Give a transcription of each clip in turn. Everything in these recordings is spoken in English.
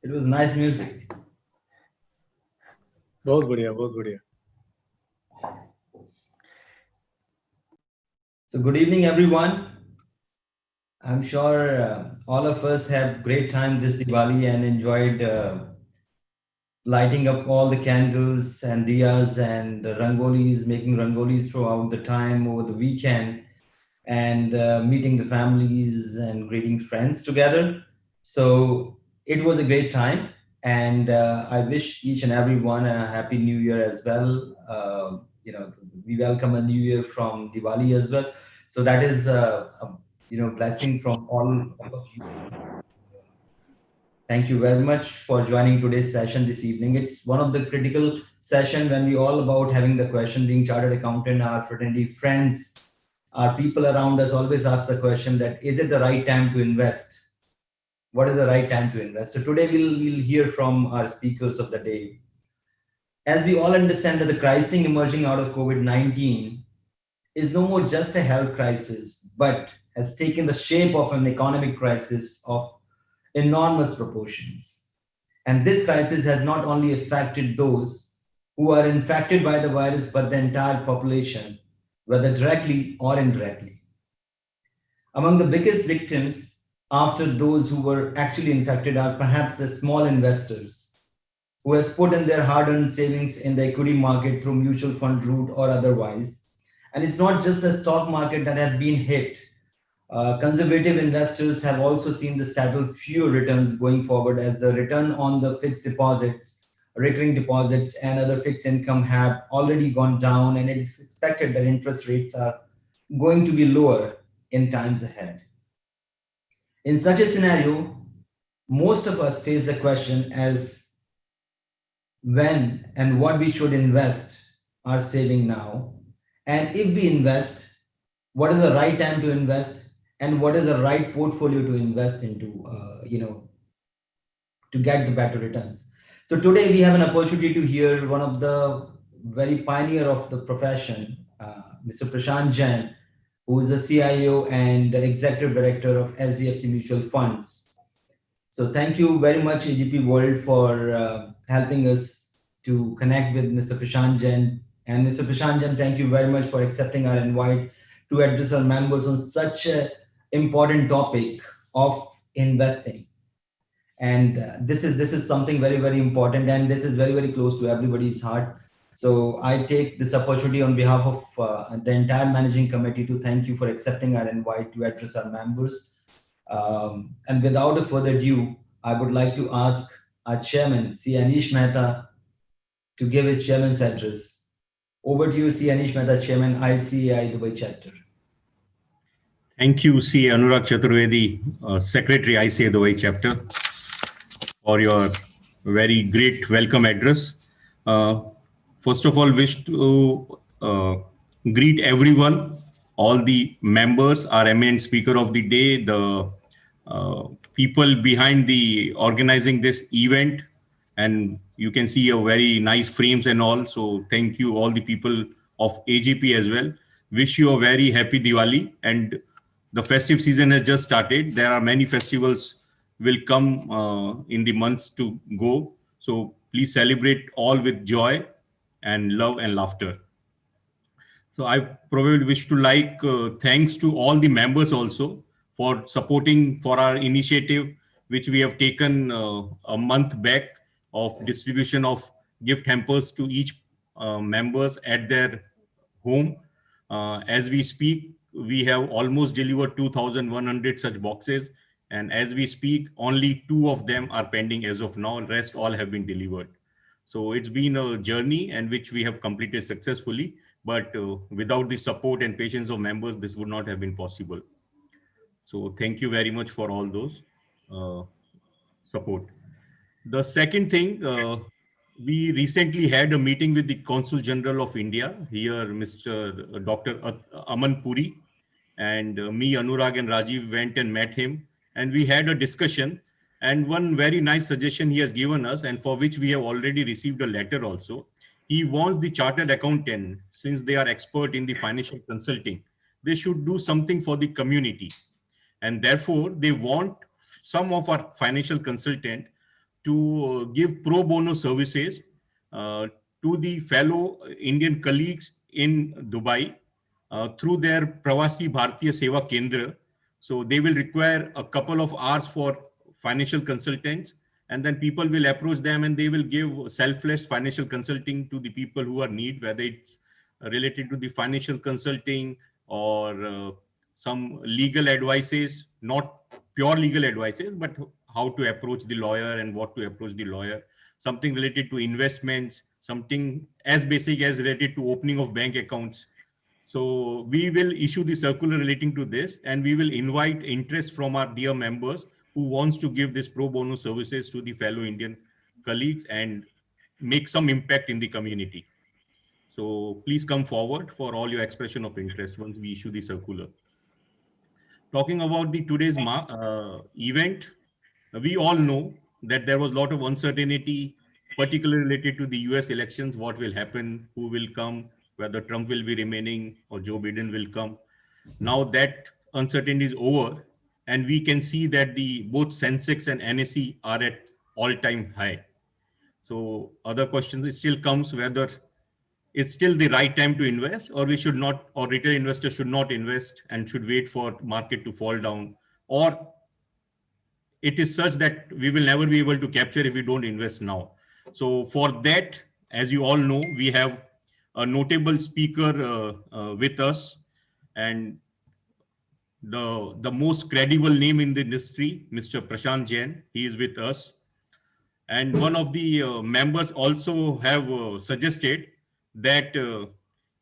It was nice music. बहुत बढ़िया, बहुत बढ़िया. So good evening, everyone. I'm sure all of us have great time this Diwali and enjoyed lighting up all the candles and diyas and the rangolis, making rangolis throughout the time over the weekend, and meeting the families and greeting friends together. So it was a great time, and I wish each and everyone a happy New Year as well. We welcome a New Year from Diwali as well. So that is blessing from all of you. Thank you very much for joining today's session this evening. It's one of the critical session when we all about having the question, being chartered accountant, our fraternity friends, our people around us always ask the question that, is it the right time to invest? What is the right time to invest? So today we'll hear from our speakers of the day. As we all understand that the crisis emerging out of COVID-19 is no more just a health crisis, but has taken the shape of an economic crisis of enormous proportions. And this crisis has not only affected those who are infected by the virus, but the entire population, whether directly or indirectly. Among the biggest victims after those who were actually infected are perhaps the small investors who has put in their hard-earned savings in the equity market through mutual fund route or otherwise. And it's not just the stock market that have been hit. Conservative investors have also seen the settle fewer returns going forward, as the return on the fixed deposits, recurring deposits, and other fixed income have already gone down, and it is expected that interest rates are going to be lower in times ahead. In such a scenario, most of us face the question as when and what we should invest our saving now, and if we invest, what is the right time to invest, and what is the right portfolio to invest into, to get the better returns. So today we have an opportunity to hear one of the very pioneer of the profession, Mr. Prashant Jain, who is the CIO and executive director of SDFC Mutual Funds. So thank you very much, AGP World, for helping us to connect with Mr. Prashant Jain. And Mr. Prashant Jain, thank you very much for accepting our invite to address our members on such a important topic of investing. And this is something very, very important, and this is very, very close to everybody's heart. So I take this opportunity on behalf of the entire managing committee to thank you for accepting our invite to address our members. And without a further ado, I would like to ask our chairman, C. Anish Mehta, to give his chairman's address. Over to you, C. Anish Mehta, Chairman, ICAI Dubai Chapter. Thank you, C. Anurag Chaturvedi, Secretary, ICAI Dubai Chapter, for your very great welcome address. First of all, wish to greet everyone, all the members, our eminent speaker of the day, the people behind the organizing this event, and you can see a very nice frames and all. So thank you, all the people of AGP as well. Wish you a very happy Diwali, and the festive season has just started. There are many festivals will come in the months to go. So please celebrate all with joy and love and laughter. So I probably wish to thanks to all the members also for supporting for our initiative, which we have taken a month back, of distribution of gift hampers to each members at their home. As we speak, we have almost delivered 2,100 such boxes. And as we speak, only 2 of them are pending as of now. Rest all have been delivered. So it's been a journey and which we have completed successfully. But without the support and patience of members, this would not have been possible. So thank you very much for all those support. The second thing, we recently had a meeting with the Consul General of India here, Mr. Dr. Aman Puri, and me, Anurag and Rajiv went and met him, and we had a discussion. And one very nice suggestion he has given us, and for which we have already received a letter also. He wants the chartered accountant, since they are expert in the financial consulting, they should do something for the community. And therefore, they want some of our financial consultant to give pro bono services to the fellow Indian colleagues in Dubai through their Pravasi Bharatiya Seva Kendra. So they will require a couple of hours for financial consultants, and then people will approach them and they will give selfless financial consulting to the people who are need, whether it's related to the financial consulting or some legal advices, not pure legal advices, but how to approach the lawyer and what to approach the lawyer, something related to investments, something as basic as related to opening of bank accounts. So we will issue the circular relating to this, and we will invite interest from our dear members who wants to give this pro bono services to the fellow Indian colleagues and make some impact in the community. So please come forward for all your expression of interest once we issue the circular. Talking about the today's event, we all know that there was a lot of uncertainty, particularly related to the US elections, what will happen, who will come, whether Trump will be remaining or Joe Biden will come. Now that uncertainty is over, and we can see that the both Sensex and NSE are at all-time high. So other questions, it still comes whether it's still the right time to invest, or we should not, or retail investors should not invest and should wait for market to fall down, or it is such that we will never be able to capture if we don't invest now. So for that, as you all know, we have a notable speaker with us, and the most credible name in the industry, Mr. Prashant Jain. He is with us. And one of the members also have suggested that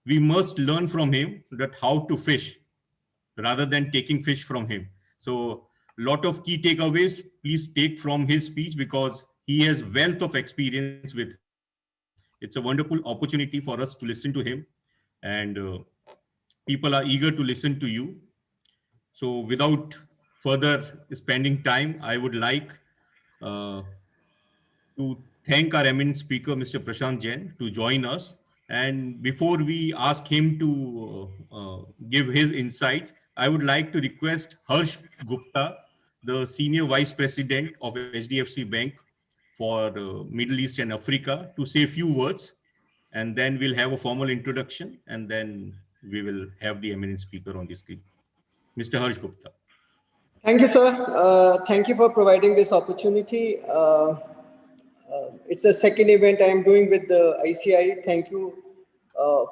we must learn from him that how to fish rather than taking fish from him. So lot of key takeaways, please take from his speech, because he has wealth of experience with him. It's a wonderful opportunity for us to listen to him, and people are eager to listen to you. So without further spending time, I would like to thank our eminent speaker, Mr. Prashant Jain, to join us. And before we ask him to give his insights, I would like to request Harsh Gupta, the Senior Vice President of HDFC Bank for Middle East and Africa, to say a few words, and then we'll have a formal introduction, and then we will have the eminent speaker on the screen. Mr. Harsh Gupta. Thank you, sir. Thank you for providing this opportunity. It's the second event I am doing with the ICI. Thank you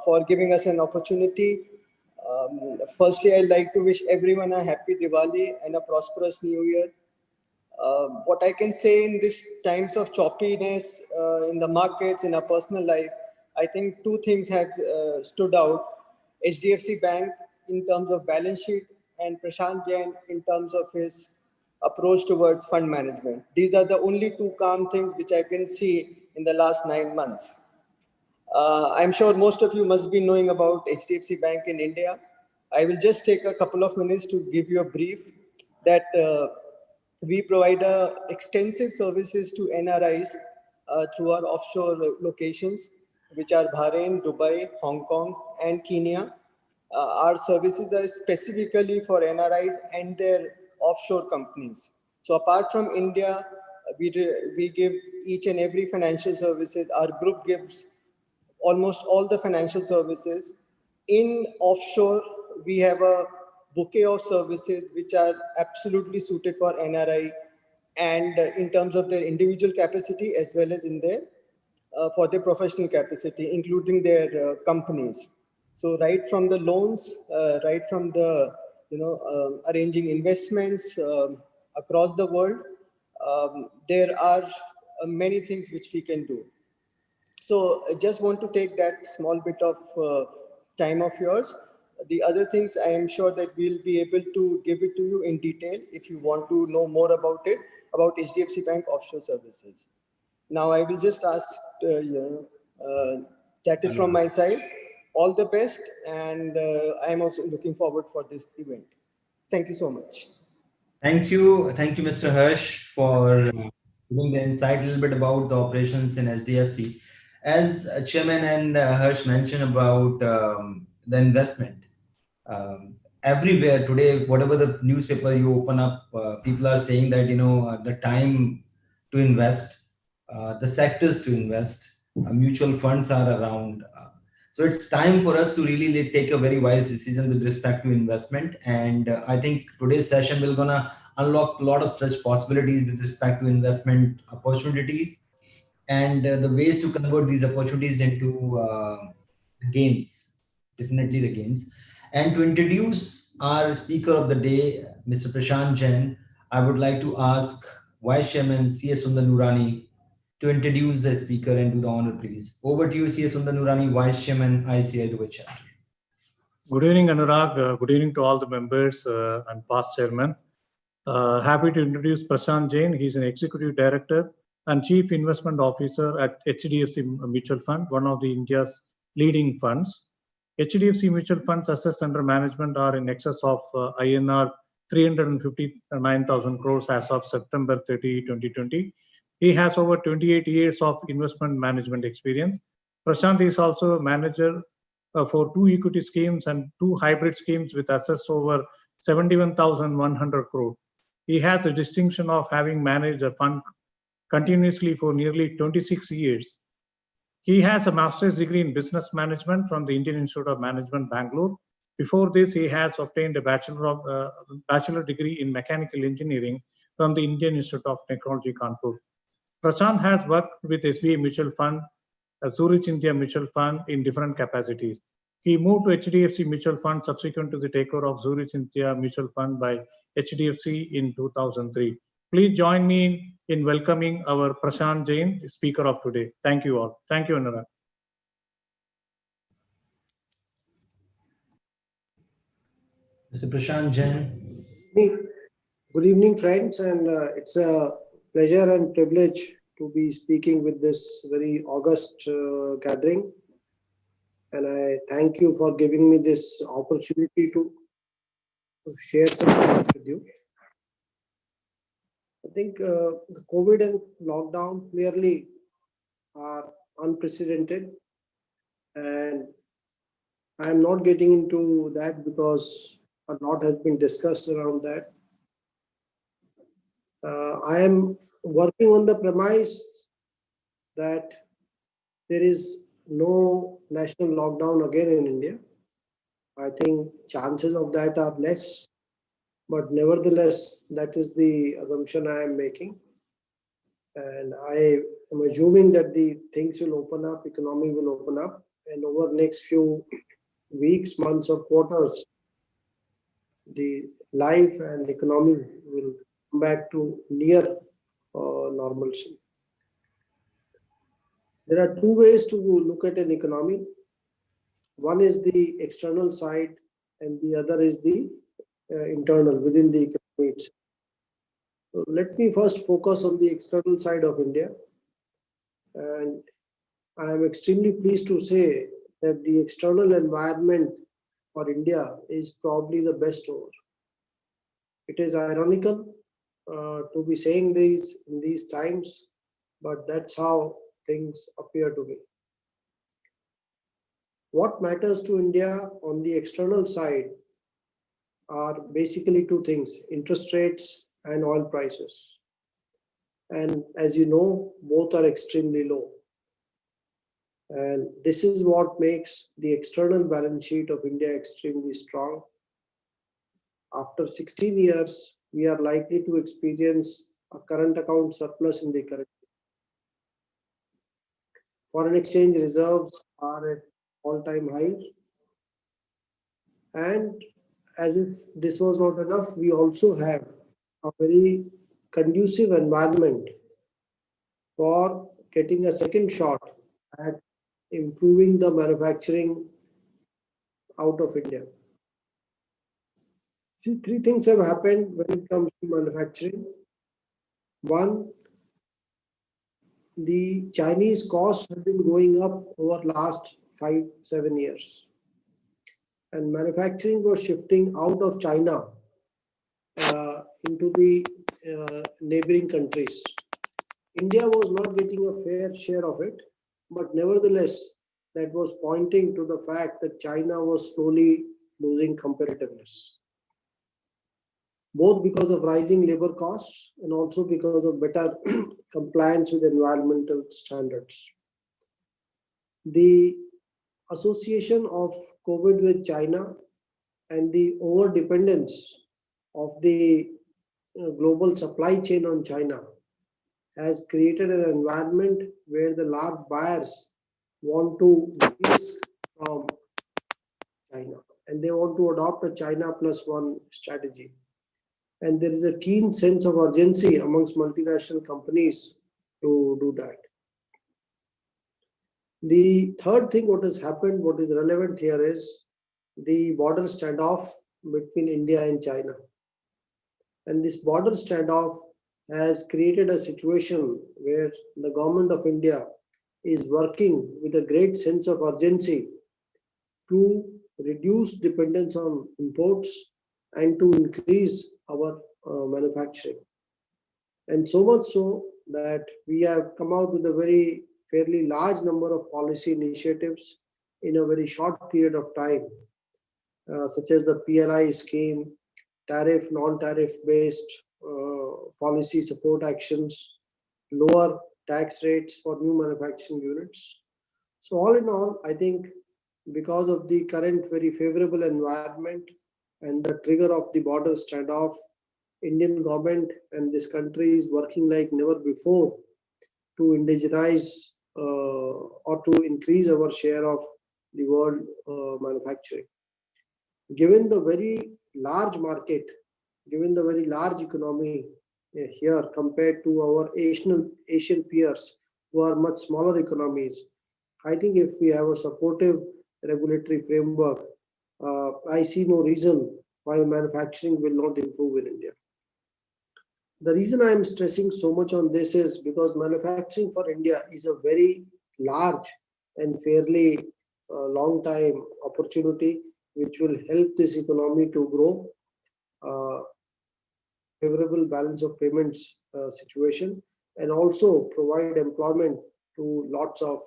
for giving us an opportunity. Firstly, I'd like to wish everyone a happy Diwali and a prosperous New Year. What I can say in these times of choppiness in the markets, in our personal life, I think two things have stood out. HDFC Bank in terms of balance sheet, and Prashant Jain in terms of his approach towards fund management. These are the only two calm things which I can see in the last 9 months. I'm sure most of you must be knowing about HDFC Bank in India. I will just take a couple of minutes to give you a brief that we provide extensive services to NRIs through our offshore locations, which are Bahrain, Dubai, Hong Kong, and Kenya. Our services are specifically for NRIs and their offshore companies. So apart from India, we give each and every financial services. Our group gives almost all the financial services. In offshore, we have a bouquet of services which are absolutely suited for NRI, and in terms of their individual capacity as well as in their for their professional capacity, including their companies. So right from the loans, right from the arranging investments across the world, there are many things which we can do. So I just want to take that small bit of time of yours. The other things I am sure that we'll be able to give it to you in detail if you want to know more about it, about HDFC Bank offshore services. Now I will just ask, that is from my side. All the best, and I'm also looking forward for this event. Thank you so much. Thank you, Mr. Harsh, for giving the insight a little bit about the operations in HDFC. As Chairman and Harsh mentioned about the investment, everywhere today, whatever the newspaper you open up, people are saying that the time to invest the sectors to invest. Mutual funds are around. So it's time for us to really take a very wise decision with respect to investment. And I think today's session will gonna unlock a lot of such possibilities with respect to investment opportunities and the ways to convert these opportunities into gains, definitely the gains. And to introduce our speaker of the day, Mr. Prashant Jain, I would like to ask Vice Chairman C.A. Sundar Nurani to introduce the speaker and do the honor, please. Over to you, C.A. Sundar Nurani, Vice Chairman, ICAI Dubai Chapter. Good evening, Anurag. Good evening to all the members and past chairman. Happy to introduce Prashant Jain. He's an Executive Director and Chief Investment Officer at HDFC Mutual Fund, one of the India's leading funds. HDFC Mutual Funds assets under management are in excess of INR 359,000 crores as of September 30, 2020. He has over 28 years of investment management experience. Prashant is also a manager for 2 equity schemes and 2 hybrid schemes with assets over 71,100 crore. He has the distinction of having managed a fund continuously for nearly 26 years. He has a master's degree in business management from the Indian Institute of Management, Bangalore. Before this, he has obtained a bachelor degree in mechanical engineering from the Indian Institute of Technology, Kanpur. Prashant has worked with SBI Mutual Fund, Zurich India Mutual Fund in different capacities. He moved to HDFC Mutual Fund subsequent to the takeover of Zurich India Mutual Fund by HDFC in 2003. Please join me in welcoming our Prashant Jain, speaker of today. Thank you all. Thank you, Anurag. Mr. Prashant Jain. Good evening, friends, and it's a pleasure and privilege to be speaking with this very august gathering. And I thank you for giving me this opportunity to share some thoughts with you. I think the COVID and lockdown clearly are unprecedented, and I'm not getting into that because a lot has been discussed around that. I am working on the premise that there is no national lockdown again in India. I think chances of that are less, but nevertheless, that is the assumption I am making. And I am assuming that the things will open up, economy will open up, and over the next few weeks, months, or quarters, the life and economy will come back to near normalcy. There are 2 ways to look at an economy. One is the external side, and the other is the internal within the economy itself. So let me first focus on the external side of India. And I am extremely pleased to say that the external environment for India is probably the best over. It is ironical to be saying this in these times, but that's how things appear to be. What matters to India on the external side are basically 2 things: interest rates and oil prices. And as you know, both are extremely low. And this is what makes the external balance sheet of India extremely strong. After 16 years, we are likely to experience a current account surplus in the current year. Foreign exchange reserves are at all-time highs. And as if this was not enough, we also have a very conducive environment for getting a second shot at improving the manufacturing out of India. See, 3 things have happened when it comes to manufacturing. One, the Chinese costs have been going up over last 5-7 years. And manufacturing was shifting out of China into the neighboring countries. India was not getting a fair share of it, but nevertheless, that was pointing to the fact that China was slowly losing competitiveness. both because of rising labor costs and also because of better compliance with environmental standards. The association of COVID with China and the over dependence of the global supply chain on China has created an environment where the large buyers want to de-risk from China and they want to adopt a China plus one strategy. And there is a keen sense of urgency amongst multinational companies to do that. The third thing what has happened, what is relevant here is the border standoff between India and China. And this border standoff has created a situation where the government of India is working with a great sense of urgency to reduce dependence on imports and to increase our manufacturing. And so much so that we have come out with a very fairly large number of policy initiatives in a very short period of time, such as the PLI scheme, tariff, non-tariff based policy support actions, lower tax rates for new manufacturing units. So all in all, I think because of the current very favorable environment and the trigger of the border standoff, Indian government and this country is working like never before to indigenize or to increase our share of the world manufacturing. Given the very large market, given the very large economy here compared to our Asian peers who are much smaller economies, I think if we have a supportive regulatory framework, I see no reason why manufacturing will not improve in India. The reason I am stressing so much on this is because manufacturing for India is a very large and fairly long time opportunity which will help this economy to grow. Favorable balance of payments situation and also provide employment to lots of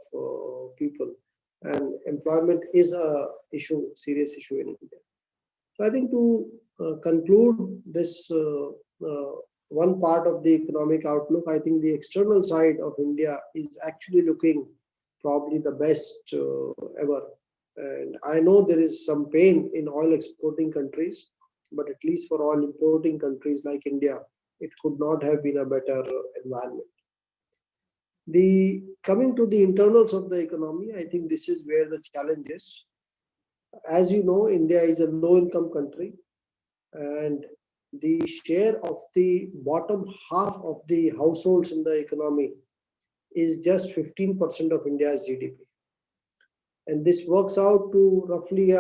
people. And employment is a serious issue in India. So I think to conclude this one part of the economic outlook, I think the external side of India is actually looking probably the best ever. And I know there is some pain in oil exporting countries, but at least for oil importing countries like India, it could not have been a better environment. Coming to the internals of the economy, I think this is where the challenge is. As you know, India is a low-income country, and the share of the bottom half of the households in the economy is just 15% of India's GDP. And this works out to roughly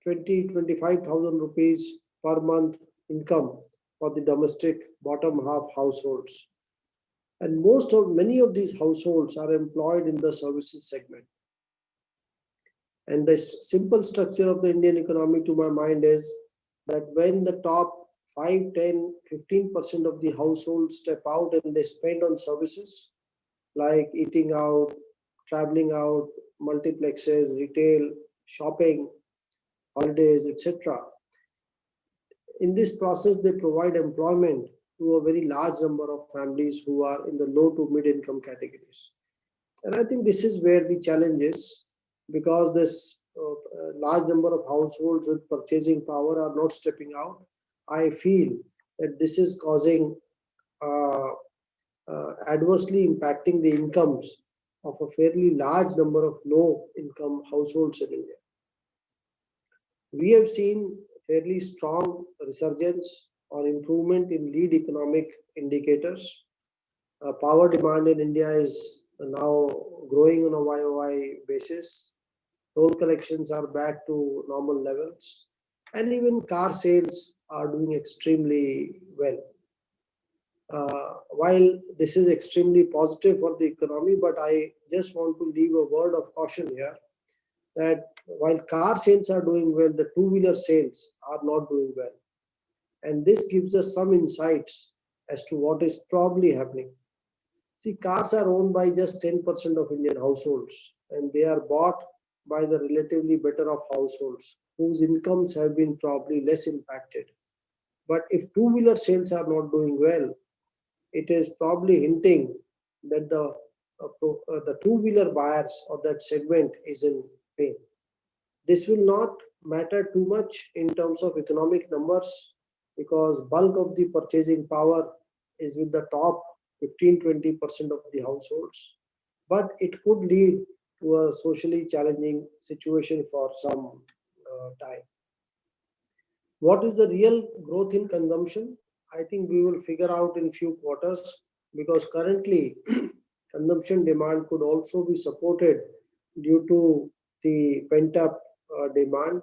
25,000 rupees per month income for the domestic bottom half households. And many of these households are employed in the services segment. And the simple structure of the Indian economy to my mind is that when the top 5, 10, 15% of the households step out and they spend on services like eating out, traveling out, multiplexes, retail, shopping, holidays, etc. In this process, they provide employment to a very large number of families who are in the low to mid-income categories. And I think this is where the challenge is, because this large number of households with purchasing power are not stepping out. I feel that this is causing adversely impacting the incomes of a fairly large number of low-income households in India. We have seen fairly strong resurgence or improvement in lead economic indicators. Power demand in India is now growing on a YOY basis. Toll collections are back to normal levels, and even car sales are doing extremely well. While this is extremely positive for the economy, but I just want to leave a word of caution here that while car sales are doing well, the two-wheeler sales are not doing well. And this gives us some insights as to what is probably happening. See, cars are owned by just 10% of Indian households, and they are bought by the relatively better off households whose incomes have been probably less impacted But if two-wheeler sales are not doing well, it is probably hinting that the two-wheeler buyers of that segment is in pain. This will not matter too much in terms of economic numbers because bulk of the purchasing power is with the top 15-20% of the households. But it could lead to a socially challenging situation for some time. What is the real growth in consumption? I think we will figure out in few quarters because currently consumption demand could also be supported due to the pent-up demand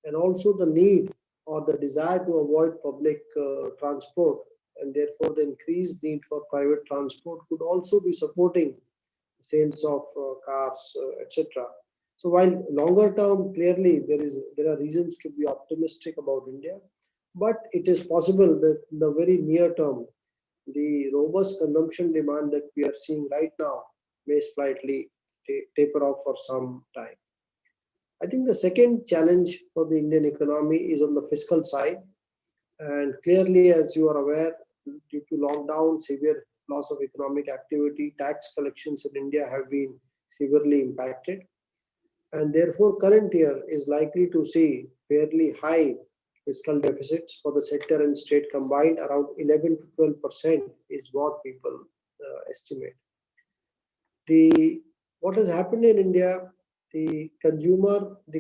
and also the need or the desire to avoid public transport, and therefore the increased need for private transport could also be supporting sales of cars, etc. So while longer term, clearly there are reasons to be optimistic about India, but it is possible that in the very near term, the robust consumption demand that we are seeing right now may slightly taper off for some time. I think the second challenge for the Indian economy is on the fiscal side. And clearly, as you are aware, due to lockdown, severe loss of economic activity, tax collections in India have been severely impacted. And therefore, current year is likely to see fairly high fiscal deficits for the sector and state combined. Around 11 to 12% is what people estimate. What has happened in India, the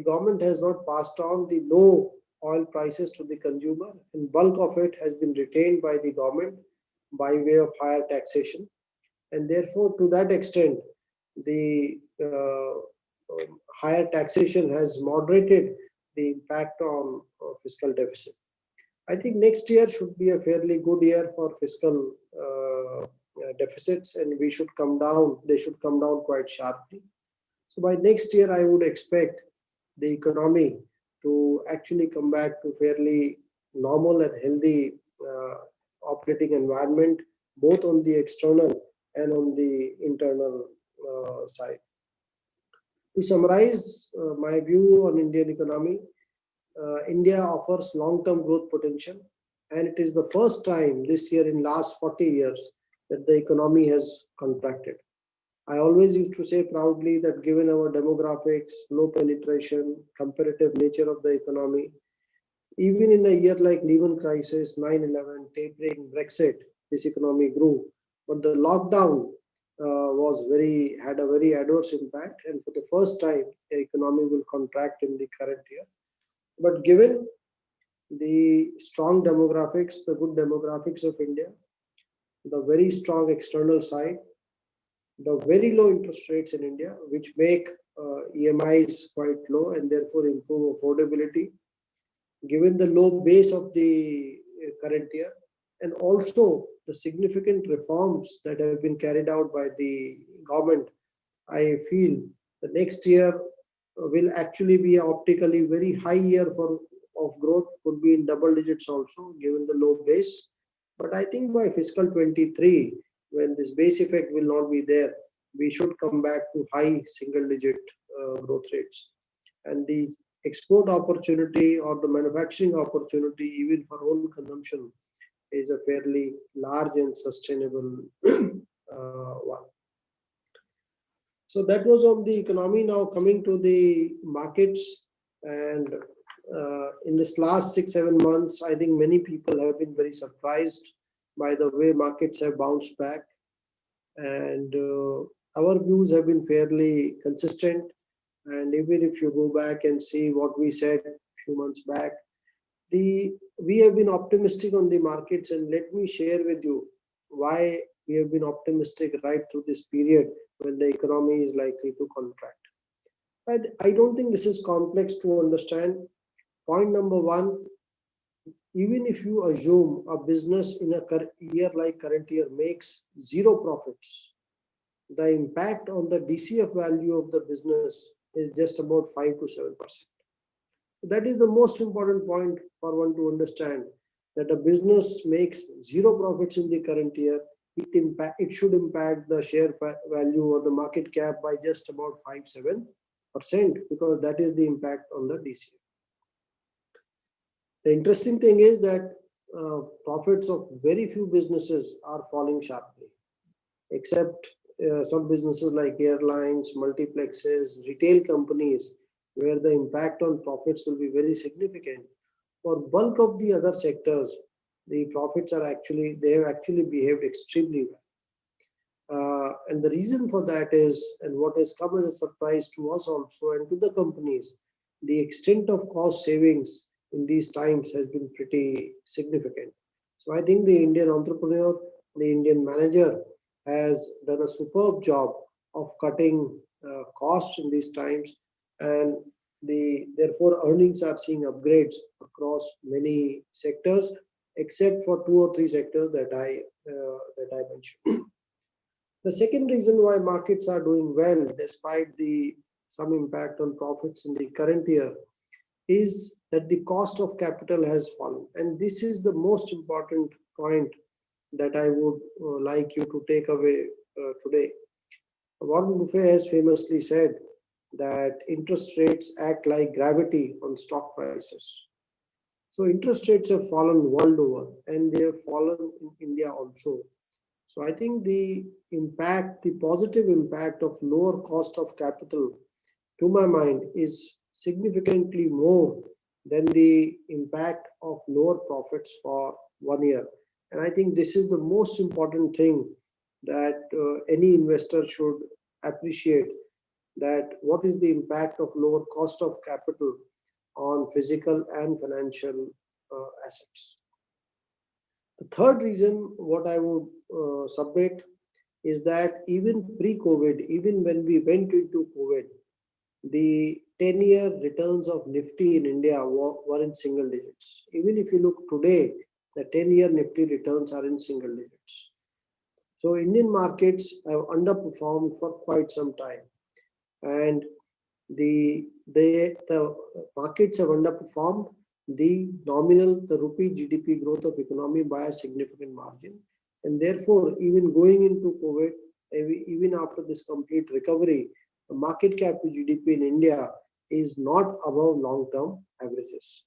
government has not passed on the low oil prices to the consumer, and bulk of it has been retained by the government by way of higher taxation. And therefore, to that extent, the higher taxation has moderated the impact on fiscal deficit. I think next year should be a fairly good year for fiscal deficits, and they should come down quite sharply. So by next year, I would expect the economy to actually come back to fairly normal and healthy operating environment, both on the external and on the internal side. To summarize my view on Indian economy, India offers long-term growth potential, and it is the first time this year in last 40 years that the economy has contracted. I always used to say proudly that given our demographics, low penetration, comparative nature of the economy, even in a year like Lehman crisis, 9/11, tapering, Brexit, this economy grew. But the lockdown had a very adverse impact, and for the first time, the economy will contract in the current year. But given the strong demographics, the good demographics of India, the very strong external side, the very low interest rates in India, which make EMIs quite low and therefore improve affordability, given the low base of the current year, and also the significant reforms that have been carried out by the government, I feel the next year will actually be an optically very high year of growth, could be in double digits also, given the low base. But I think by fiscal 23, when this base effect will not be there, we should come back to high single-digit growth rates. And the export opportunity or the manufacturing opportunity, even for own consumption, is a fairly large and sustainable one. So that was on the economy. Now coming to the markets, and in this last 6-7 months, I think many people have been very surprised by the way markets have bounced back, and our views have been fairly consistent. And even if you go back and see what we said a few months back, we have been optimistic on the markets, and let me share with you why we have been optimistic right through this period when the economy is likely to contract. I don't think this is complex to understand. Point number one, even if you assume a business in a year like current year makes zero profits, the impact on the DCF value of the business is just about 5 to 7%. That is the most important point for one to understand, that a business makes zero profits in the current year. It should impact the share value or the market cap by just about 5-7%, because that is the impact on the DCF. The interesting thing is that profits of very few businesses are falling sharply, except some businesses like airlines, multiplexes, retail companies, where the impact on profits will be very significant. For bulk of the other sectors, the profits are actually, they have actually behaved extremely well. And the reason for that is, and what has come as a surprise to us also and to the companies, the extent of cost savings in these times has been pretty significant. So I think the Indian entrepreneur, the Indian manager has done a superb job of cutting costs in these times, and therefore earnings are seeing upgrades across many sectors, except for 2 or 3 sectors that I mentioned. The second reason why markets are doing well, despite some impact on profits in the current year, is that the cost of capital has fallen. And this is the most important point that I would like you to take away today. Warren Buffett has famously said that interest rates act like gravity on stock prices. So interest rates have fallen world over, and they have fallen in India also. So I think the positive impact of lower cost of capital, to my mind, is significantly more than the impact of lower profits for 1 year. And I think this is the most important thing that any investor should appreciate, that what is the impact of lower cost of capital on physical and financial assets. The third reason what I would submit is that even pre-COVID, even when we went into COVID, the 10-year returns of Nifty in India were in single digits. Even if you look today, the 10-year Nifty returns are in single digits. So Indian markets have underperformed for quite some time. And the markets have underperformed the rupee GDP growth of economy by a significant margin. And therefore, even going into COVID, even after this complete recovery, the market cap to GDP in India is not above long-term averages.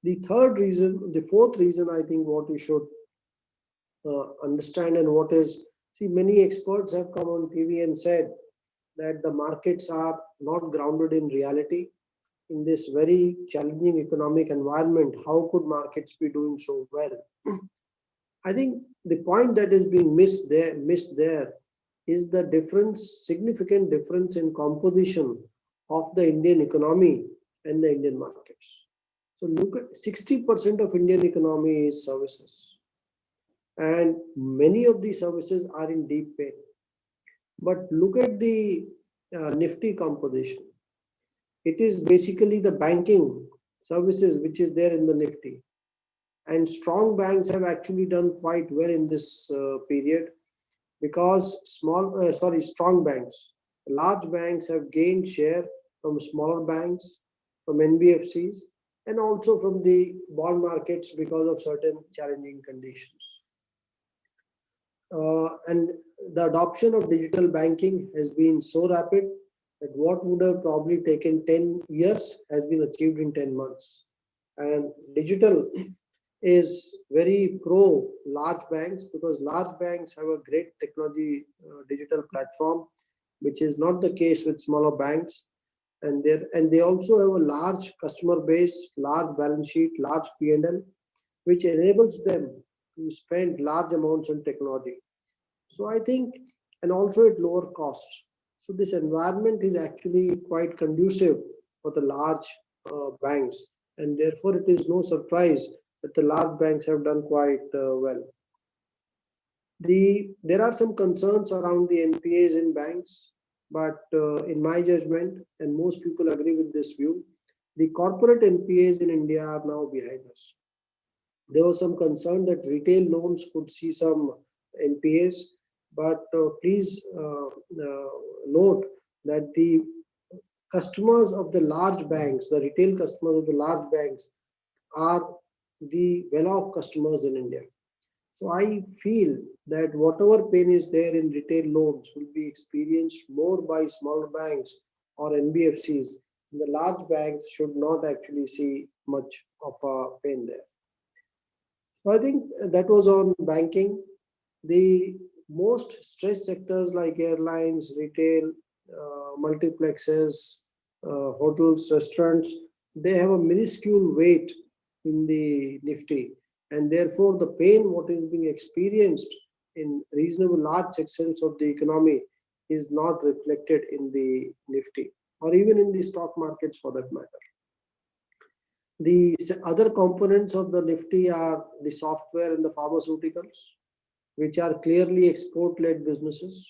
The fourth reason, I think what you should understand, and what is, many experts have come on TV and said that the markets are not grounded in reality. In this very challenging economic environment, how could markets be doing so well? I think the point that is being missed there is the significant difference in composition of the Indian economy and the Indian markets. So look at 60% of Indian economy is services. And many of these services are in deep pain. But look at the Nifty composition. It is basically the banking services which is there in the Nifty. And strong banks have actually done quite well in this period, because strong banks, large banks have gained share from smaller banks, from NBFCs, and also from the bond markets because of certain challenging conditions. And the adoption of digital banking has been so rapid that what would have probably taken 10 years has been achieved in 10 months. And digital is very pro large banks, because large banks have a great technology digital platform, which is not the case with smaller banks. And they also have a large customer base, large balance sheet, large P&L, which enables them to spend large amounts on technology. So I think, and also at lower costs. So this environment is actually quite conducive for the large banks, and therefore it is no surprise that the large banks have done quite well. There are some concerns around the NPAs in banks, but in my judgment, and most people agree with this view, the corporate NPAs in India are now behind us. There was some concern that retail loans could see some NPAs, but please note that the customers of the large banks, the retail customers of the large banks, are the well-off customers in India. So I feel that whatever pain is there in retail loans will be experienced more by smaller banks or NBFCs. The large banks should not actually see much of a pain there. So I think that was on banking. The most stressed sectors like airlines, retail, multiplexes, hotels, restaurants, they have a minuscule weight in the Nifty, and therefore the pain what is being experienced in reasonable large sections of the economy is not reflected in the Nifty or even in the stock markets for that matter. The other components of the Nifty are the software and the pharmaceuticals, which are clearly export-led businesses,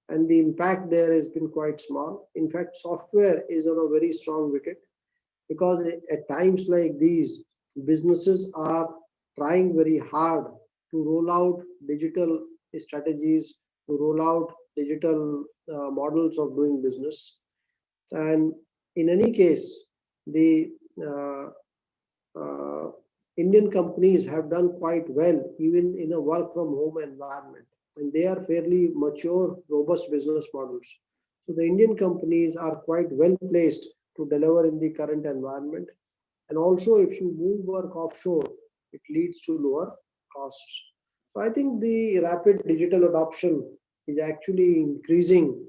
and the impact there has been quite small. In fact, software is on a very strong wicket because at times like these, businesses are trying very hard to roll out digital strategies, to roll out digital models of doing business. And in any case, the uh, uh, Indian companies have done quite well, even in a work from home environment. And they are fairly mature, robust business models. So the Indian companies are quite well placed to deliver in the current environment. And also, if you move work offshore, it leads to lower costs. So I think the rapid digital adoption is actually increasing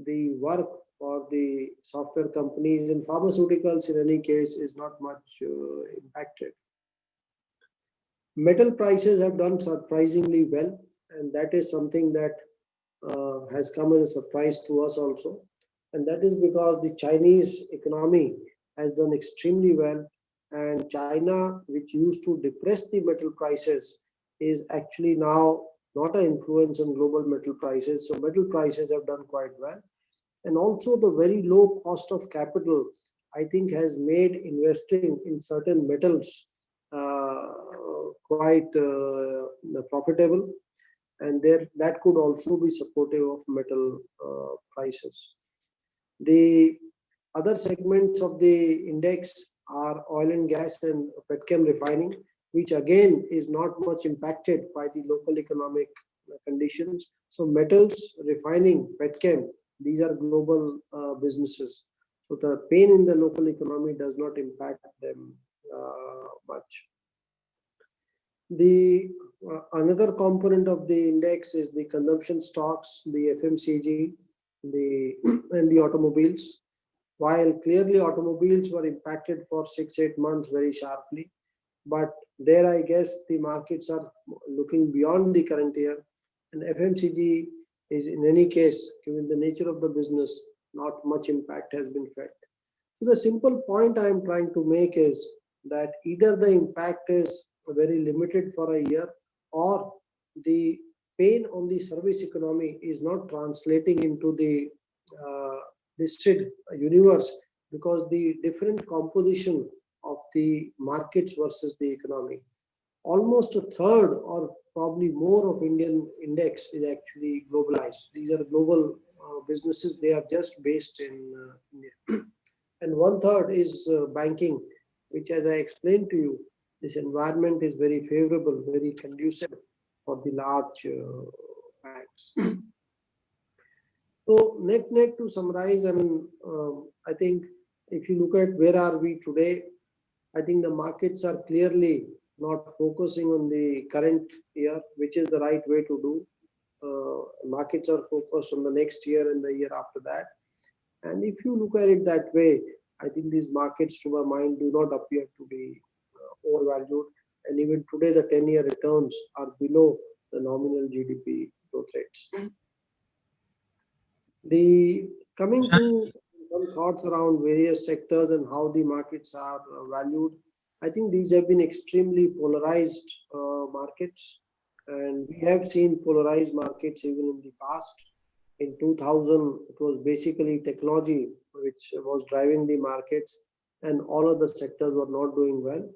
the work for the software companies, and pharmaceuticals in any case is not much impacted. Metal prices have done surprisingly well, and that is something that has come as a surprise to us also. And that is because the Chinese economy has done extremely well, and China, which used to depress the metal prices, is actually now not an influence on global metal prices. So metal prices have done quite well. And also the very low cost of capital, I think, has made investing in certain metals uh, quite profitable, and there that could also be supportive of metal prices. The other segments of the index are oil and gas and petchem refining, which again is not much impacted by the local economic conditions. So metals, refining, petchem, these are global businesses. So the pain in the local economy does not impact them much. The another component of the index is the consumption stocks, the FMCG, the and the automobiles. While clearly automobiles were impacted for 6-8 months very sharply, but there I guess the markets are looking beyond the current year, and FMCG is in any case, given the nature of the business, not much impact has been felt. So the simple point I am trying to make is that either the impact is very limited for a year, or the pain on the service economy is not translating into the uh, listed universe, because the different composition of the markets versus the economy. Almost a third or probably more of Indian index is actually globalized. These are global businesses. They are just based in India. And one third is banking, which, as I explained to you, this environment is very favorable, very conducive for the large banks. So net to summarize, I mean, I think if you look at where are we today, I think the markets are clearly not focusing on the current year, which is the right way to do. Markets are focused on the next year and the year after that. And if you look at it that way, I think these markets, to my mind, do not appear to be overvalued. And even today, the 10-year returns are below the nominal GDP growth rates. The coming to some thoughts around various sectors and how the markets are valued. I think these have been extremely polarized markets, and we have seen polarized markets even in the past. In 2000, it was basically technology which was driving the markets, and all other sectors were not doing well.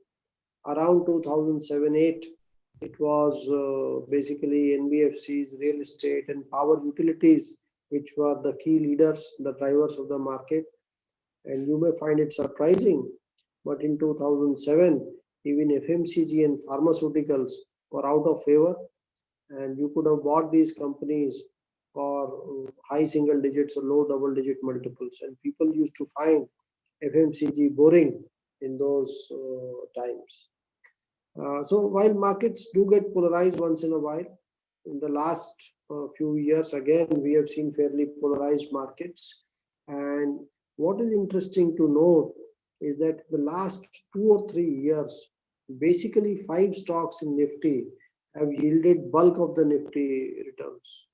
Around 2007-8, it was basically NBFCs, real estate, and power utilities, which were the key leaders, the drivers of the market. And you may find it surprising, but in 2007, even FMCG and pharmaceuticals were out of favor, and you could have bought these companies for high single digits or low double digit multiples, and people used to find FMCG boring in those times. So while markets do get polarized once in a while, in the last few years, again, we have seen fairly polarized markets. And what is interesting to note is that the last 2 or 3 years, basically 5 stocks in Nifty have yielded bulk of the Nifty returns.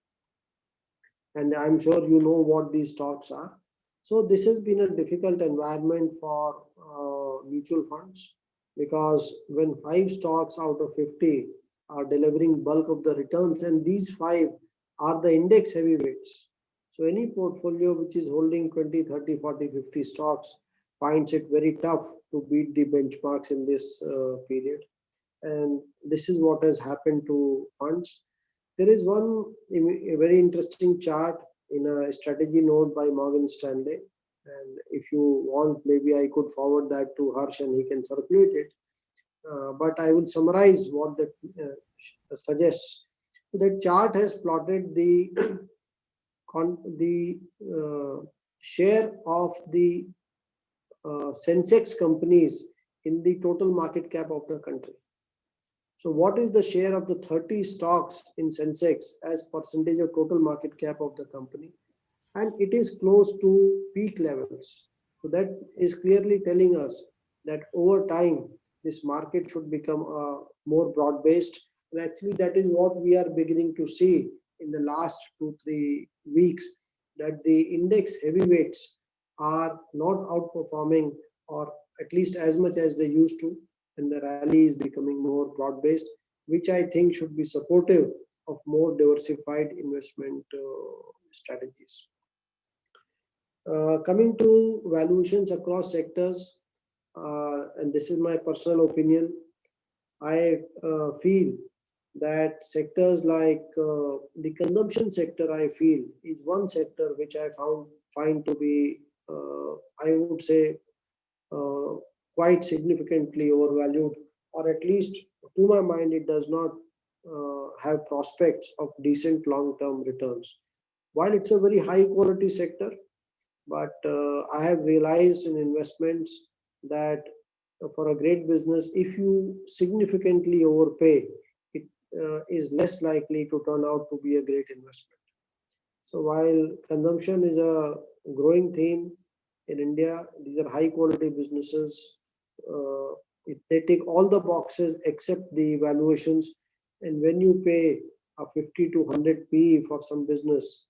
And I'm sure you know what these stocks are. So this has been a difficult environment for mutual funds, because when 5 stocks out of 50 are delivering bulk of the returns, and these 5 are the index heavyweights. So any portfolio which is holding 20, 30, 40, 50 stocks finds it very tough to beat the benchmarks in this period. And this is what has happened to funds. There is a very interesting chart in a strategy note by Morgan Stanley. And if you want, maybe I could forward that to Harsh and he can circulate it. But I will summarize what that suggests. That chart has plotted the share of the Sensex companies in the total market cap of the country. So what is the share of the 30 stocks in Sensex as percentage of total market cap of the company? And it is close to peak levels. So that is clearly telling us that over time, this market should become more broad-based. And actually that is what we are beginning to see in the last 2-3 weeks, that the index heavyweights are not outperforming, or at least as much as they used to, and the rally is becoming more broad-based, which I think should be supportive of more diversified investment strategies. Coming to valuations across sectors, and this is my personal opinion, I feel that sectors like the consumption sector, I feel, is one sector which I find to be, I would say, quite significantly overvalued, or at least to my mind, it does not have prospects of decent long-term returns. While it's a very high quality sector, but I have realized in investments that for a great business, if you significantly overpay, it is less likely to turn out to be a great investment. So while consumption is a growing theme in India, these are high quality businesses. They tick all the boxes except the valuations. And when you pay a 50 to 100 PE for some business,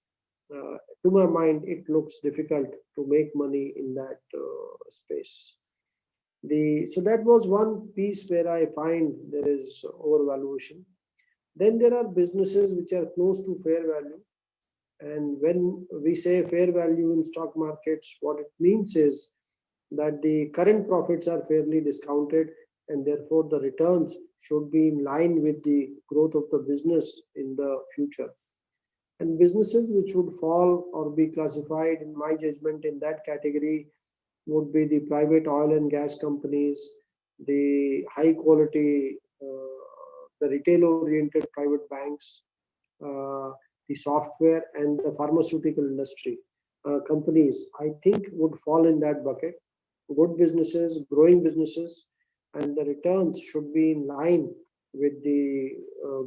to my mind, it looks difficult to make money in that space. So that was one piece where I find there is overvaluation. Then there are businesses which are close to fair value. And when we say fair value in stock markets, what it means is that the current profits are fairly discounted, and therefore the returns should be in line with the growth of the business in the future. And businesses which would fall or be classified, in my judgment, in that category would be the private oil and gas companies, the high quality, the retail oriented private banks, the software and the pharmaceutical industry companies, I think would fall in that bucket. Good businesses, growing businesses, and the returns should be in line with the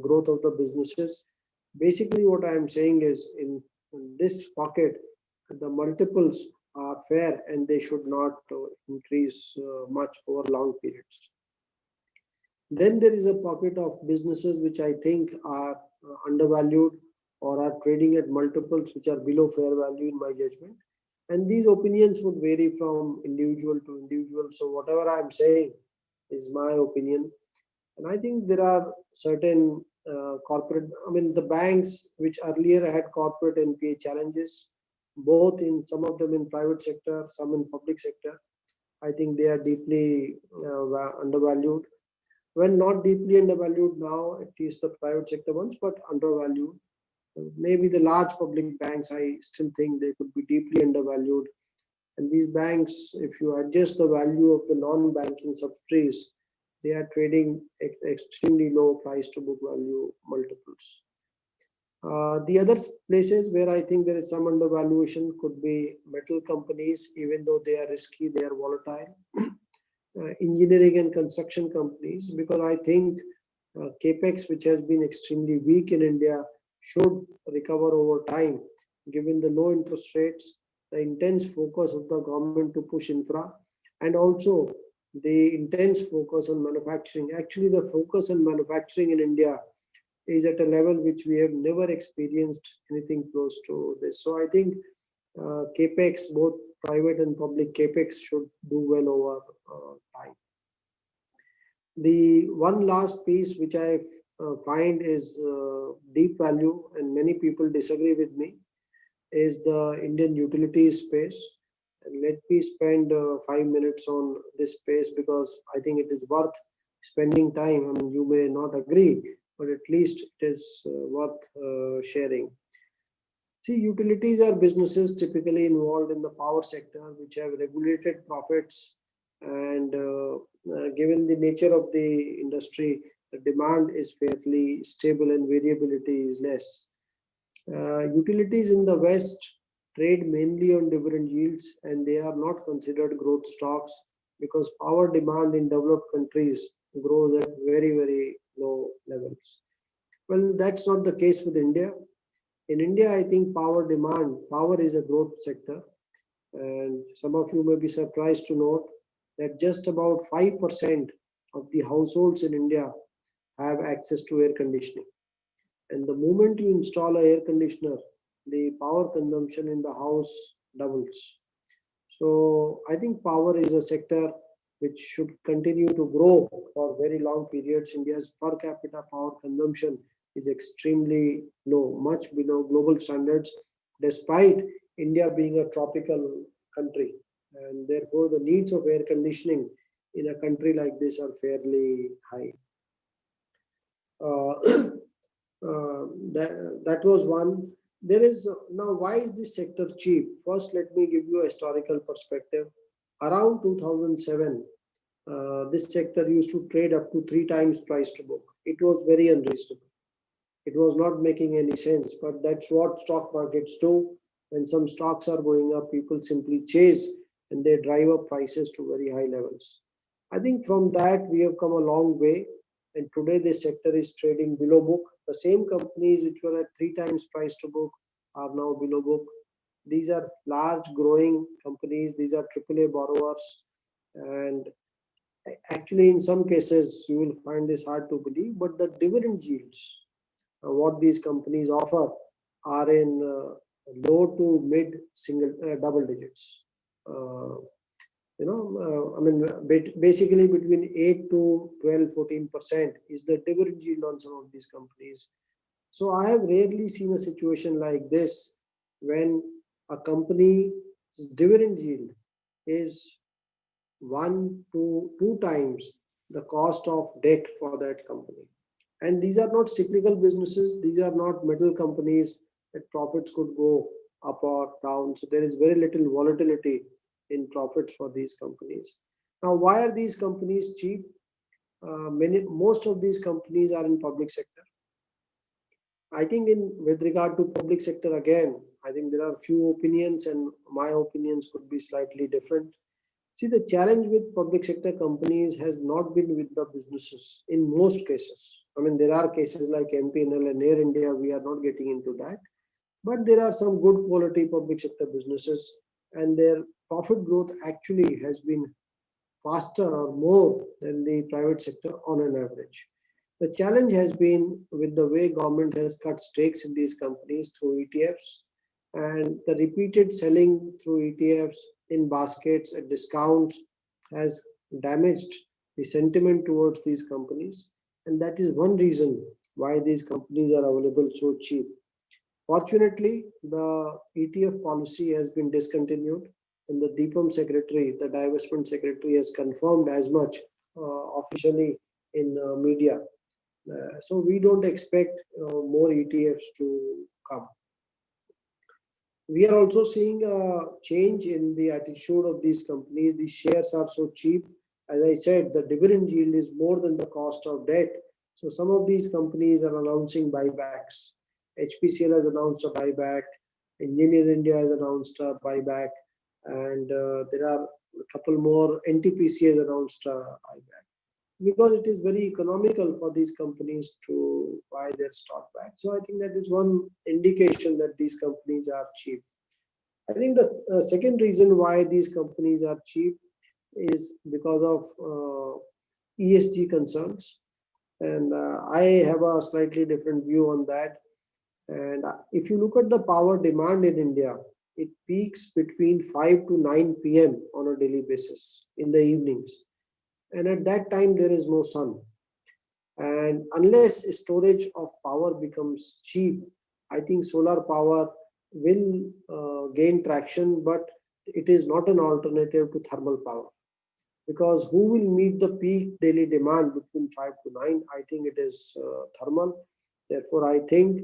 growth of the businesses. Basically, what I am saying is in this pocket, the multiples are fair and they should not increase much over long periods. Then there is a pocket of businesses which I think are undervalued or are trading at multiples which are below fair value in my judgment. And these opinions would vary from individual to individual. So whatever I'm saying is my opinion. And I think there are certain corporate, the banks which earlier had corporate NPA challenges, both in some of them in private sector, some in public sector. I think they are deeply undervalued. Well, not deeply undervalued now, at least the private sector ones, but undervalued. Maybe the large public banks, I still think they could be deeply undervalued. And these banks, if you adjust the value of the non-banking subsidiaries, they are trading extremely low price to book value multiples. The other places where I think there is some undervaluation could be metal companies, even though they are risky, they are volatile. engineering and construction companies, because I think capex, which has been extremely weak in India, should recover over time, given the low interest rates, the intense focus of the government to push infra, and also the intense focus on manufacturing. Actually, the focus on manufacturing in India is at a level which we have never experienced anything close to this. So I think capex, both private and public capex, should do well over time. The one last piece which I find is deep value, and many people disagree with me, is the Indian utilities space. And let me spend 5 minutes on this space, because I think it is worth spending time. I mean, you may not agree, but at least it is worth sharing. See, utilities are businesses typically involved in the power sector, which have regulated profits, and given the nature of the industry, the demand is fairly stable and variability is less. Utilities in the West trade mainly on dividend yields, and they are not considered growth stocks because power demand in developed countries grows at very, very low levels. Well, that's not the case with India. In India, I think power is a growth sector. And some of you may be surprised to note that just about 5% of the households in India have access to air conditioning. And the moment you install an air conditioner, the power consumption in the house doubles. So I think power is a sector which should continue to grow for very long periods. India's per capita power consumption is extremely low, much below global standards, despite India being a tropical country. And therefore, the needs of air conditioning in a country like this are fairly high. That was one. There is now, why is this sector cheap? First, let me give you a historical perspective. Around 2007, this sector used to trade up to 3 times price to book. It was very unreasonable. It was not making any sense, but that's what stock markets do. When some stocks are going up, people simply chase and they drive up prices to very high levels. I think from that we have come a long way, and today this sector is trading below book. The same companies which were at 3 times price to book are now below book. These are large growing companies. These are AAA borrowers, and actually in some cases you will find this hard to believe, but the dividend yields what these companies offer are in low to mid single double digits. Basically between 8 to 12, 14% is the dividend yield on some of these companies. So I have rarely seen a situation like this when a company's dividend yield is 1 to 2 times the cost of debt for that company. And these are not cyclical businesses. These are not metal companies that profits could go up or down. So there is very little volatility in profits for these companies. Now, why are these companies cheap? Most of these companies are in public sector. I think with regard to public sector, again, I think there are few opinions, and my opinions could be slightly different. See, the challenge with public sector companies has not been with the businesses in most cases. I mean, there are cases like MPNL and Air India, we are not getting into that. But there are some good quality public sector businesses, and their profit growth actually has been faster or more than the private sector on an average. The challenge has been with the way government has cut stakes in these companies through ETFs, and the repeated selling through ETFs in baskets at discounts has damaged the sentiment towards these companies. And that is one reason why these companies are available so cheap. Fortunately, the ETF policy has been discontinued, and the DIPAM secretary, the divestment secretary, has confirmed as much officially in media. So we don't expect more ETFs to come. We are also seeing a change in the attitude of these companies. These shares are so cheap. As I said, the dividend yield is more than the cost of debt. So some of these companies are announcing buybacks. HPCL has announced a buyback. Engineers India has announced a buyback. And there are couple more NTPC has announced buyback because it is very economical for these companies to buy their stock back. So I think that is one indication that these companies are cheap. I think the second reason why these companies are cheap is because of ESG concerns. And I have a slightly different view on that. And if you look at the power demand in India, it peaks between 5 to 9 p.m. on a daily basis in the evenings. And at that time, there is no sun. And unless storage of power becomes cheap, I think solar power will gain traction, but it is not an alternative to thermal power. Because who will meet the peak daily demand between 5 to 9? I think it is thermal. Therefore, I think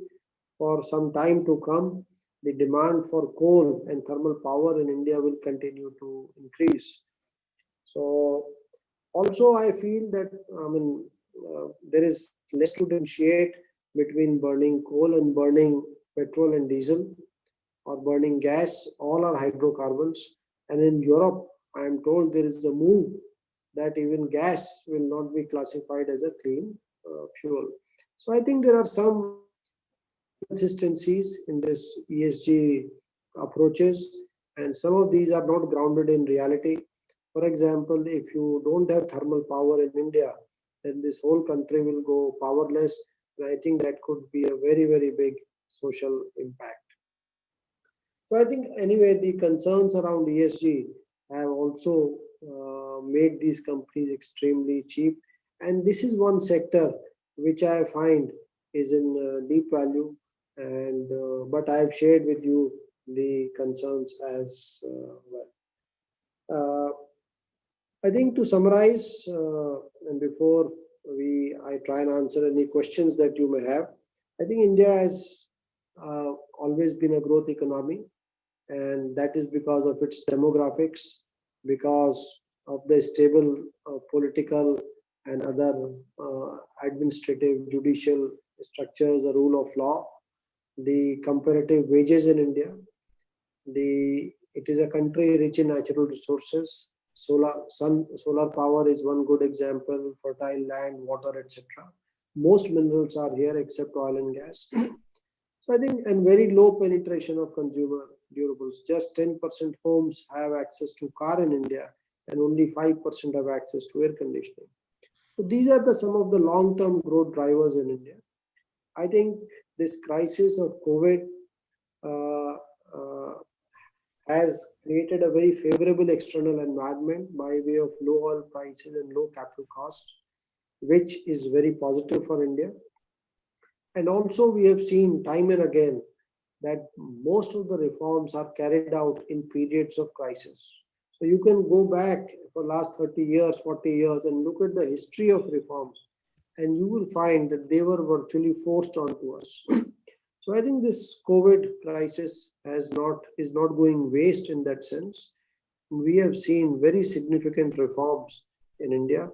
for some time to come, the demand for coal and thermal power in India will continue to increase. So also I feel that there is less to differentiate between burning coal and burning petrol and diesel or burning gas. All are hydrocarbons. And in Europe, I am told there is a move that even gas will not be classified as a clean fuel. So I think there are some consistencies in this ESG approaches, and some of these are not grounded in reality. For example, if you don't have thermal power in India, then this whole country will go powerless. And I think that could be a very, very big social impact. So I think anyway, the concerns around ESG have also made these companies extremely cheap. And this is one sector which I find is in deep value. And but I have shared with you the concerns as well. I think to summarize, and before I try and answer any questions that you may have, I think India has always been a growth economy, and that is because of its demographics, because of the stable political and other administrative, judicial structures, the rule of law, the comparative wages in India. It is a country rich in natural resources. Solar power is one good example, fertile land, water, etc. Most minerals are here except oil and gas. So I think, and very low penetration of consumer durables. Just 10% homes have access to car in India, and only 5% have access to air conditioning. So these are some of the long-term growth drivers in India. I think this crisis of COVID has created a very favorable external environment by way of low oil prices and low capital costs, which is very positive for India. And also we have seen time and again that most of the reforms are carried out in periods of crisis. So you can go back for last 30 years, 40 years and look at the history of reforms, and you will find that they were virtually forced onto us. So I think this COVID crisis is not going waste in that sense. We have seen very significant reforms in India,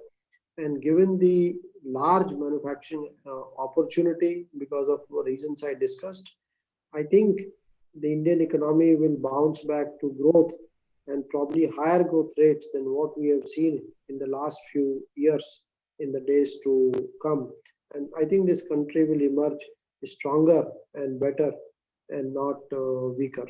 and given the large manufacturing opportunity because of the reasons I discussed, I think the Indian economy will bounce back to growth and probably higher growth rates than what we have seen in the last few years in the days to come. And I think this country will emerge stronger and better and not weaker.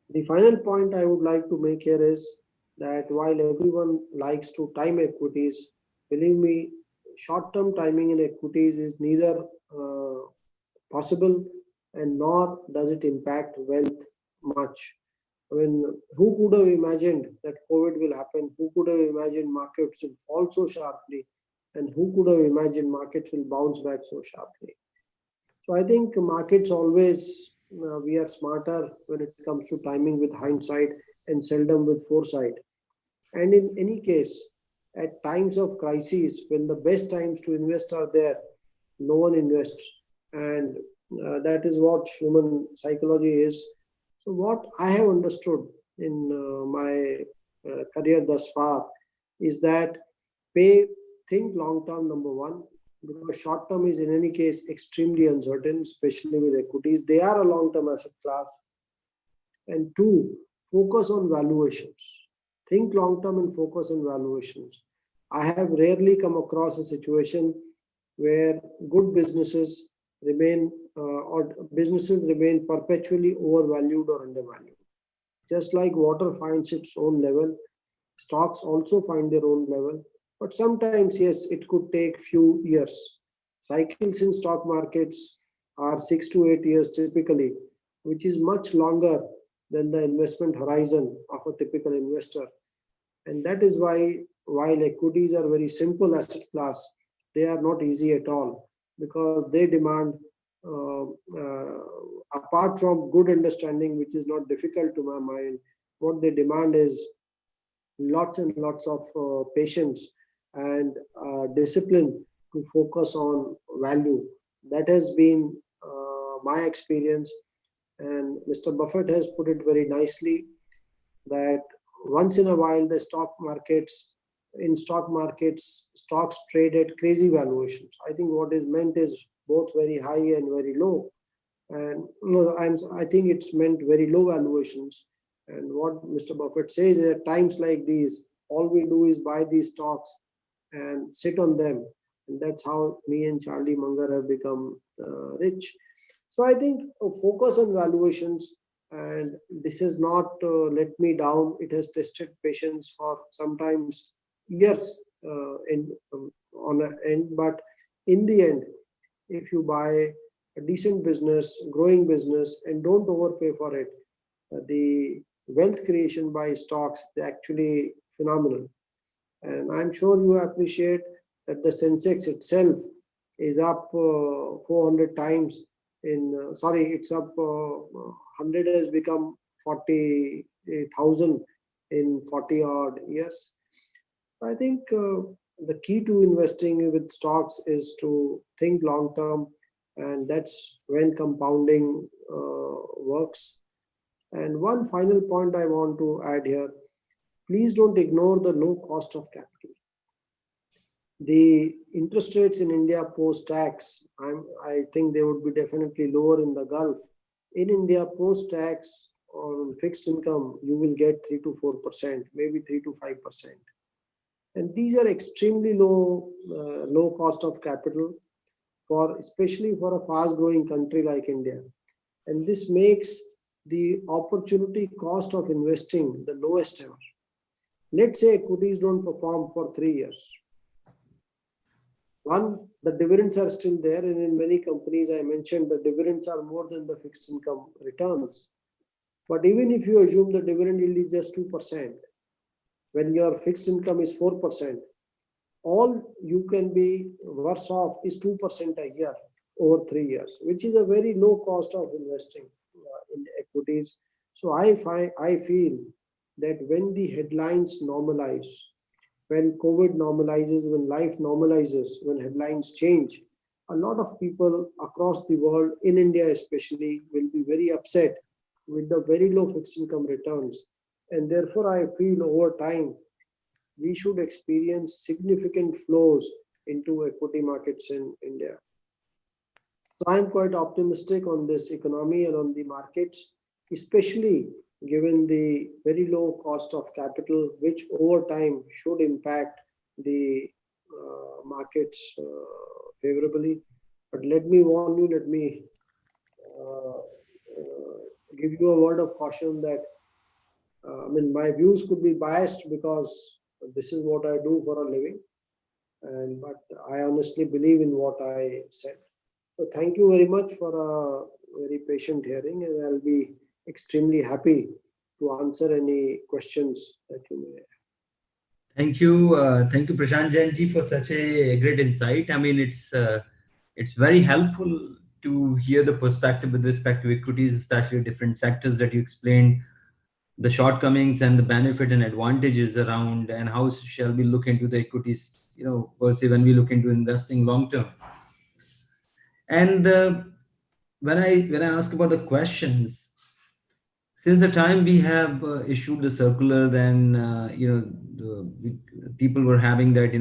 The final point I would like to make here is that while everyone likes to time equities, believe me, short-term timing in equities is neither possible and nor does it impact wealth much. I mean, who could have imagined that COVID will happen? Who could have imagined markets will fall so sharply? And who could have imagined markets will bounce back so sharply? So I think markets always, we are smarter when it comes to timing with hindsight and seldom with foresight. And in any case, at times of crises, when the best times to invest are there, no one invests. And that is what human psychology is. So what I have understood in my career thus far is that think long-term, number one, because short-term is in any case extremely uncertain, especially with equities. They are a long-term asset class. And two, focus on valuations. think long term and focus on valuations. I have rarely come across a situation where good businesses remain perpetually overvalued or undervalued. Just like water finds its own level, stocks also find their own level. But sometimes, yes, it could take few years. Cycles in stock markets are 6 to 8 years typically, which is much longer than the investment horizon of a typical investor. And that is why, while equities are very simple asset class, they are not easy at all, because they demand, apart from good understanding, which is not difficult to my mind, what they demand is lots and lots of patience and discipline to focus on value. That has been my experience. And Mr. Buffett has put it very nicely that once in a while the stock markets, stocks trade at crazy valuations. I think what is meant is both very high and very low. And I think it's meant very low valuations. And what Mr. Buffett says is at times like these, all we do is buy these stocks and sit on them. And that's how me and Charlie Munger have become rich. So I think focus on valuations, and this has not let me down. It has tested patience for sometimes years on an end. But in the end, if you buy a decent business, growing business, and don't overpay for it, the wealth creation by stocks is actually phenomenal. And I'm sure you appreciate that the Sensex itself is up 400 times it's up 100 has become 40,000 in 40 odd years. I think the key to investing with stocks is to think long term, and that's when compounding works. And one final point I want to add here, please don't ignore the low cost of capital. The interest rates in India post-tax, I think they would be definitely lower in the Gulf. In India post-tax on fixed income, you will get 3 to 4%, maybe 3 to 5%. And these are extremely low cost of capital, especially for a fast-growing country like India. And this makes the opportunity cost of investing the lowest ever. Let's say equities don't perform for 3 years. One, the dividends are still there, and in many companies I mentioned the dividends are more than the fixed income returns. But even if you assume the dividend yield is just 2%, when your fixed income is 4%, all you can be worse off is 2% a year over 3 years, which is a very low cost of investing in equities. So I feel that when the headlines normalize, when COVID normalizes, when life normalizes, when headlines change, a lot of people across the world, in India especially, will be very upset with the very low fixed income returns. And therefore, I feel over time, we should experience significant flows into equity markets in India. So I'm quite optimistic on this economy and on the markets, especially given the very low cost of capital, which over time should impact the markets favorably. But let me warn you, let me give you a word of caution that my views could be biased because this is what I do for a living, but I honestly believe in what I said. So thank you very much for a very patient hearing, and I'll be extremely happy to answer any questions that you may have. Thank you, Prashant Jain ji, for such a great insight. I mean, it's very helpful to hear the perspective with respect to equities, especially different sectors that you explained, the shortcomings and the benefit and advantages around, and how shall we look into the equities, versus when we look into investing long term. And when I ask about the questions, since the time we have issued the circular, then the people were having that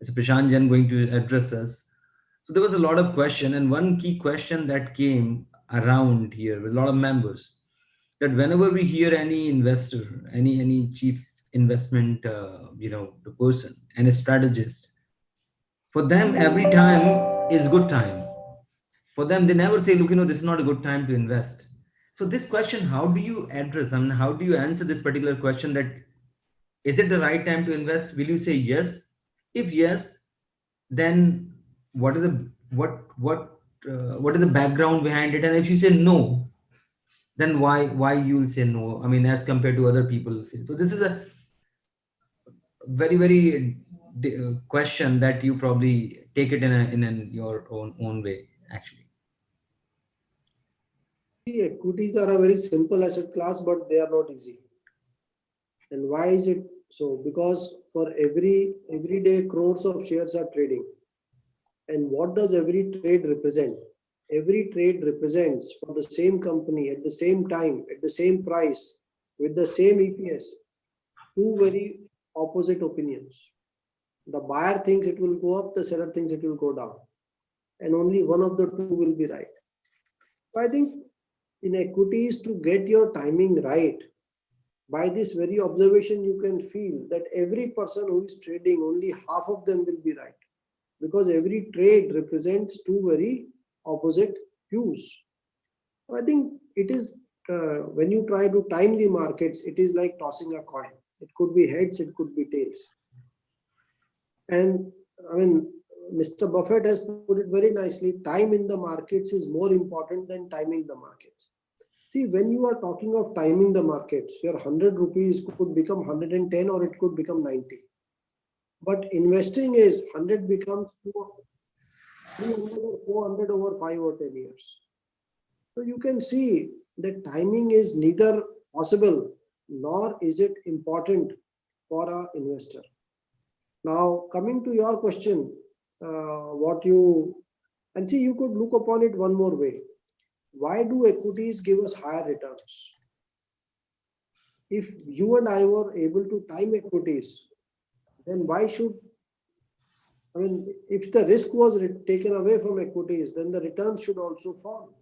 is Prashant Jain going to address us. So there was a lot of question, and one key question that came around here with a lot of members, that whenever we hear any investor, any chief investment, the person and a strategist, for them, every time is good time. For them, they never say, look, this is not a good time to invest. So this question, how do you address, and how do you answer this particular question that is it the right time to invest? Will you say yes? If yes, then what is the what is the background behind it? And if you say no, then why you will say no? I mean, as compared to other people say. So this is a very question that you probably take it in your own way, actually. See, equities are a very simple asset class, but they are not easy. And why is it so? Because for every day, crores of shares are trading. And what does every trade represent? Every trade represents for the same company at the same time, at the same price, with the same EPS, two very opposite opinions. The buyer thinks it will go up, the seller thinks it will go down. And only one of the two will be right. So I think in equities, to get your timing right, by this very observation, you can feel that every person who is trading, only half of them will be right. Because every trade represents two very opposite views. I think it is, when you try to time the markets, it is like tossing a coin. It could be heads, it could be tails. And I mean, Mr. Buffett has put it very nicely, time in the markets is more important than timing the markets. See, when you are talking of timing the markets, your 100 rupees could become 110 or it could become 90. But investing is 100 becomes 300 or 400 over 5 or 10 years. So you can see that timing is neither possible nor is it important for an investor. Now, coming to your question, you could look upon it one more way. Why do equities give us higher returns? If you and I were able to time equities, then why should, if the risk was taken away from equities, then the returns should also fall.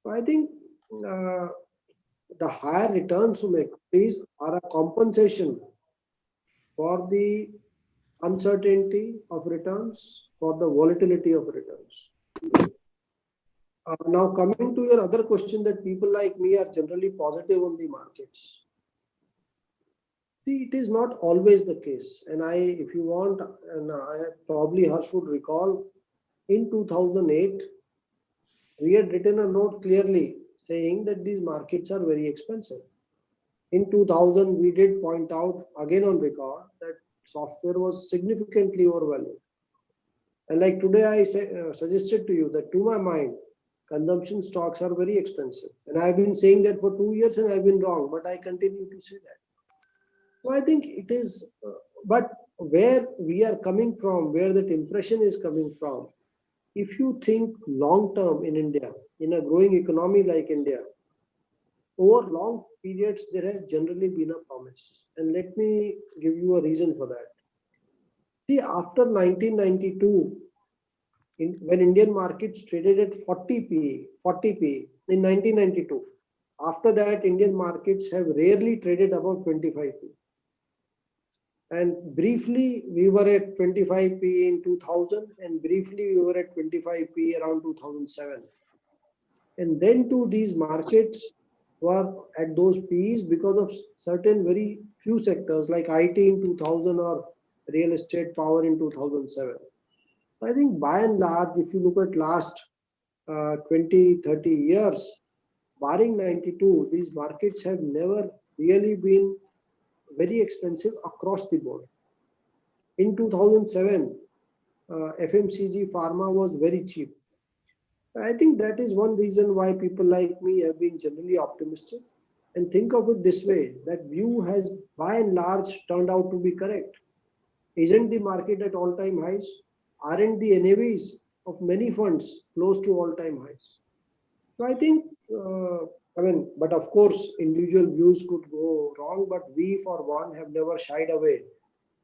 So I think the higher returns from equities are a compensation for the uncertainty of returns, for the volatility of returns. Now coming to your other question, that people like me are generally positive on the markets. See, it is not always the case. And if you want, and probably Harsh would recall, in 2008, we had written a note clearly saying that these markets are very expensive. In 2000, we did point out again on record that software was significantly overvalued. And like today, I suggested to you that to my mind, consumption stocks are very expensive. And I've been saying that for 2 years and I've been wrong, but I continue to say that. So I think it is, but where we are coming from, where that impression is coming from, if you think long term in India, in a growing economy like India, over long periods, there has generally been a promise. And let me give you a reason for that. See, after 1992, when Indian markets traded at 40 PE in 1992, after that, Indian markets have rarely traded above 25 PE. And briefly, we were at 25 PE in 2000, and briefly, we were at 25 PE around 2007. And then too, these markets were at those PEs because of certain very few sectors like IT in 2000 or real estate power in 2007. I think by and large, if you look at last 20, 30 years, barring 92, these markets have never really been very expensive across the board. In 2007, FMCG pharma was very cheap. I think that is one reason why people like me have been generally optimistic. And think of it this way, that view has by and large turned out to be correct. Isn't the market at all-time highs? Aren't the NAVs of many funds close to all-time highs? So I think, but of course, individual views could go wrong, but we for one have never shied away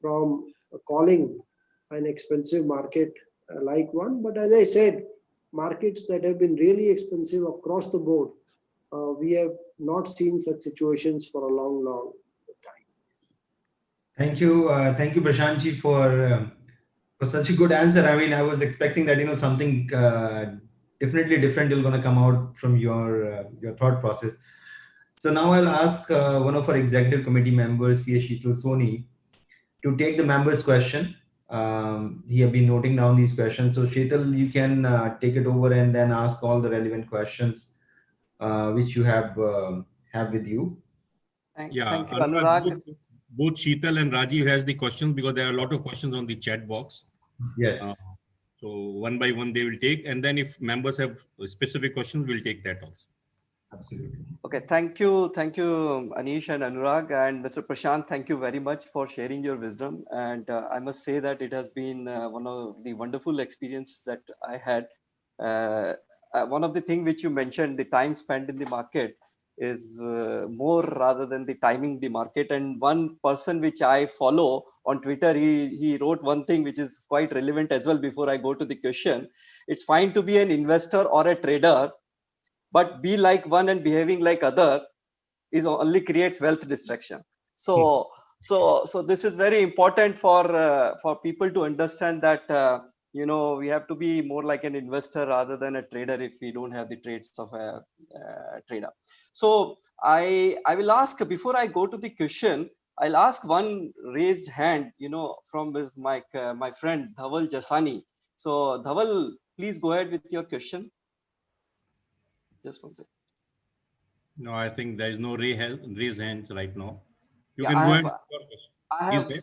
from calling an expensive market like one. But as I said, markets that have been really expensive across the board, we have not seen such situations for a long time. Thank you, Prashantji, for such a good answer. I mean, I was expecting that something definitely different is going to come out from your thought process. So now I'll ask one of our executive committee members, C.A. Sheetal Soni, to take the members' question. He have been noting down these questions. So Sheetal, you can take it over and then ask all the relevant questions which you have with you. Yeah, Thank you, Anurag, Anurag. both Sheetal and Rajiv has the questions because there are a lot of questions on the chat box. Yes. So one by one they will take, and then if members have specific questions, we'll take that also. Absolutely. Okay, thank you, Anish and Anurag and Mr. Prashant. Thank you very much for sharing your wisdom. And I must say that it has been one of the wonderful experiences that I had. One of the things which you mentioned, the time spent in the market is more rather than the timing the market. And one person which I follow on Twitter, he wrote one thing which is quite relevant as well before I go to the question. It's fine to be an investor or a trader, but be like one and behaving like other is only creates wealth destruction. So this is very important for people to understand that we have to be more like an investor rather than a trader if we don't have the traits of a trader. So I will ask, before I go to the question, I'll ask one raised hand from my friend Dhaval Jasani. So Dhaval, please go ahead with your question. Just one second. No, I think there is no raise hands right now. You Yeah, can go ahead. He's there.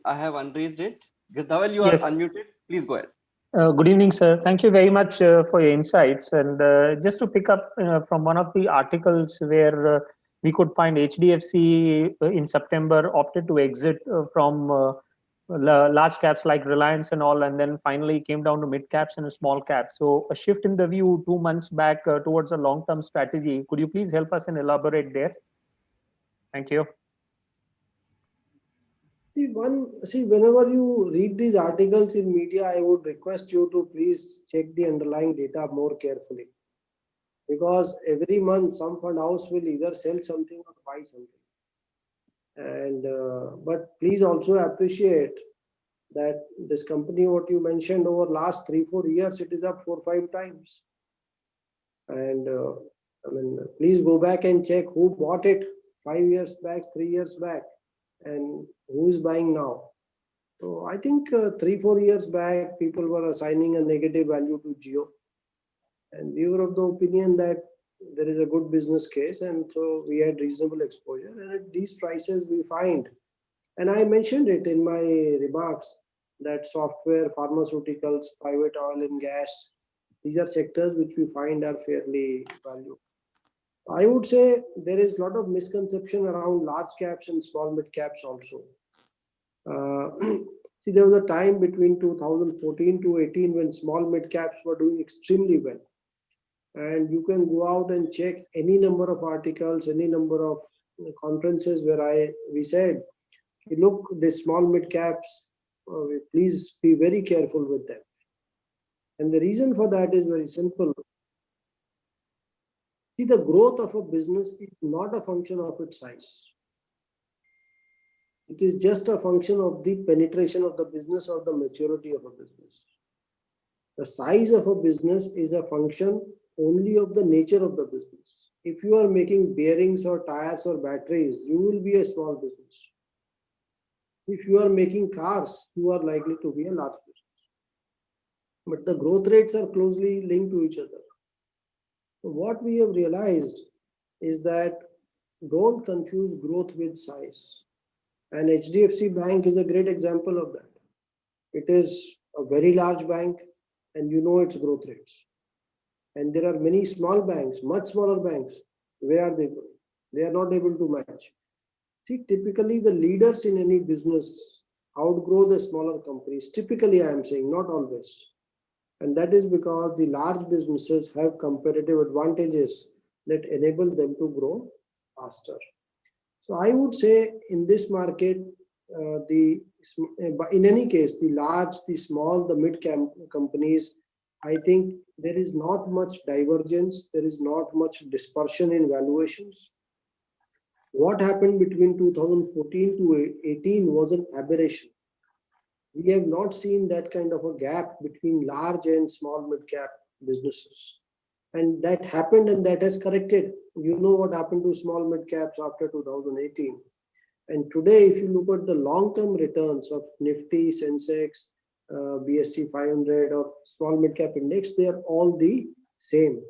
I have unraised it. Dhaval, you are Yes. unmuted. Please go ahead. Good evening, sir. Thank you very much for your insights. And just to pick up from one of the articles where we could find HDFC in September opted to exit from large caps like Reliance and all, and then finally came down to mid caps and small caps. So a shift in the view 2 months back towards a long-term strategy. Could you please help us and elaborate there? Thank you. Whenever you read these articles in media, I would request you to please check the underlying data more carefully. Because every month some fund house will either sell something or buy something. And but please also appreciate that this company, what you mentioned, over last 3-4 years, it is up 4-5 times. And please go back and check who bought it 5 years back, 3 years back, and who is buying now. So I think 3-4 years back, people were assigning a negative value to Jio. And we were of the opinion that there is a good business case. And so we had reasonable exposure. And at these prices, we find, and I mentioned it in my remarks, that software, pharmaceuticals, private oil and gas, these are sectors which we find are fairly valued. I would say there is a lot of misconception around large caps and small mid caps also. See, there was a time between 2014 to 18 when small mid caps were doing extremely well. And you can go out and check any number of articles, any number of conferences where we said, look, the small mid caps, please be very careful with them. And the reason for that is very simple. See, the growth of a business is not a function of its size. It is just a function of the penetration of the business or the maturity of a business. The size of a business is a function only of the nature of the business. If you are making bearings or tires or batteries, you will be a small business. If you are making cars, you are likely to be a large business. But the growth rates are closely linked to each other. So what we have realized is that don't confuse growth with size. And HDFC Bank is a great example of that. It is a very large bank and you know its growth rates. And there are many small banks, much smaller banks. Where are they going? They are not able to match. See, typically the leaders in any business outgrow the smaller companies. Typically, I am saying, not always. And that is because the large businesses have competitive advantages that enable them to grow faster. So I would say in this market, in any case, the large, the small, the mid-cap companies, I think there is not much divergence. There is not much dispersion in valuations. What happened between 2014 to 18 was an aberration. We have not seen that kind of a gap between large and small mid-cap businesses. And that happened and that has corrected. You know what happened to small mid-caps after 2018. And today, if you look at the long-term returns of Nifty, Sensex, BSE 500 or small mid-cap index, they are all the same.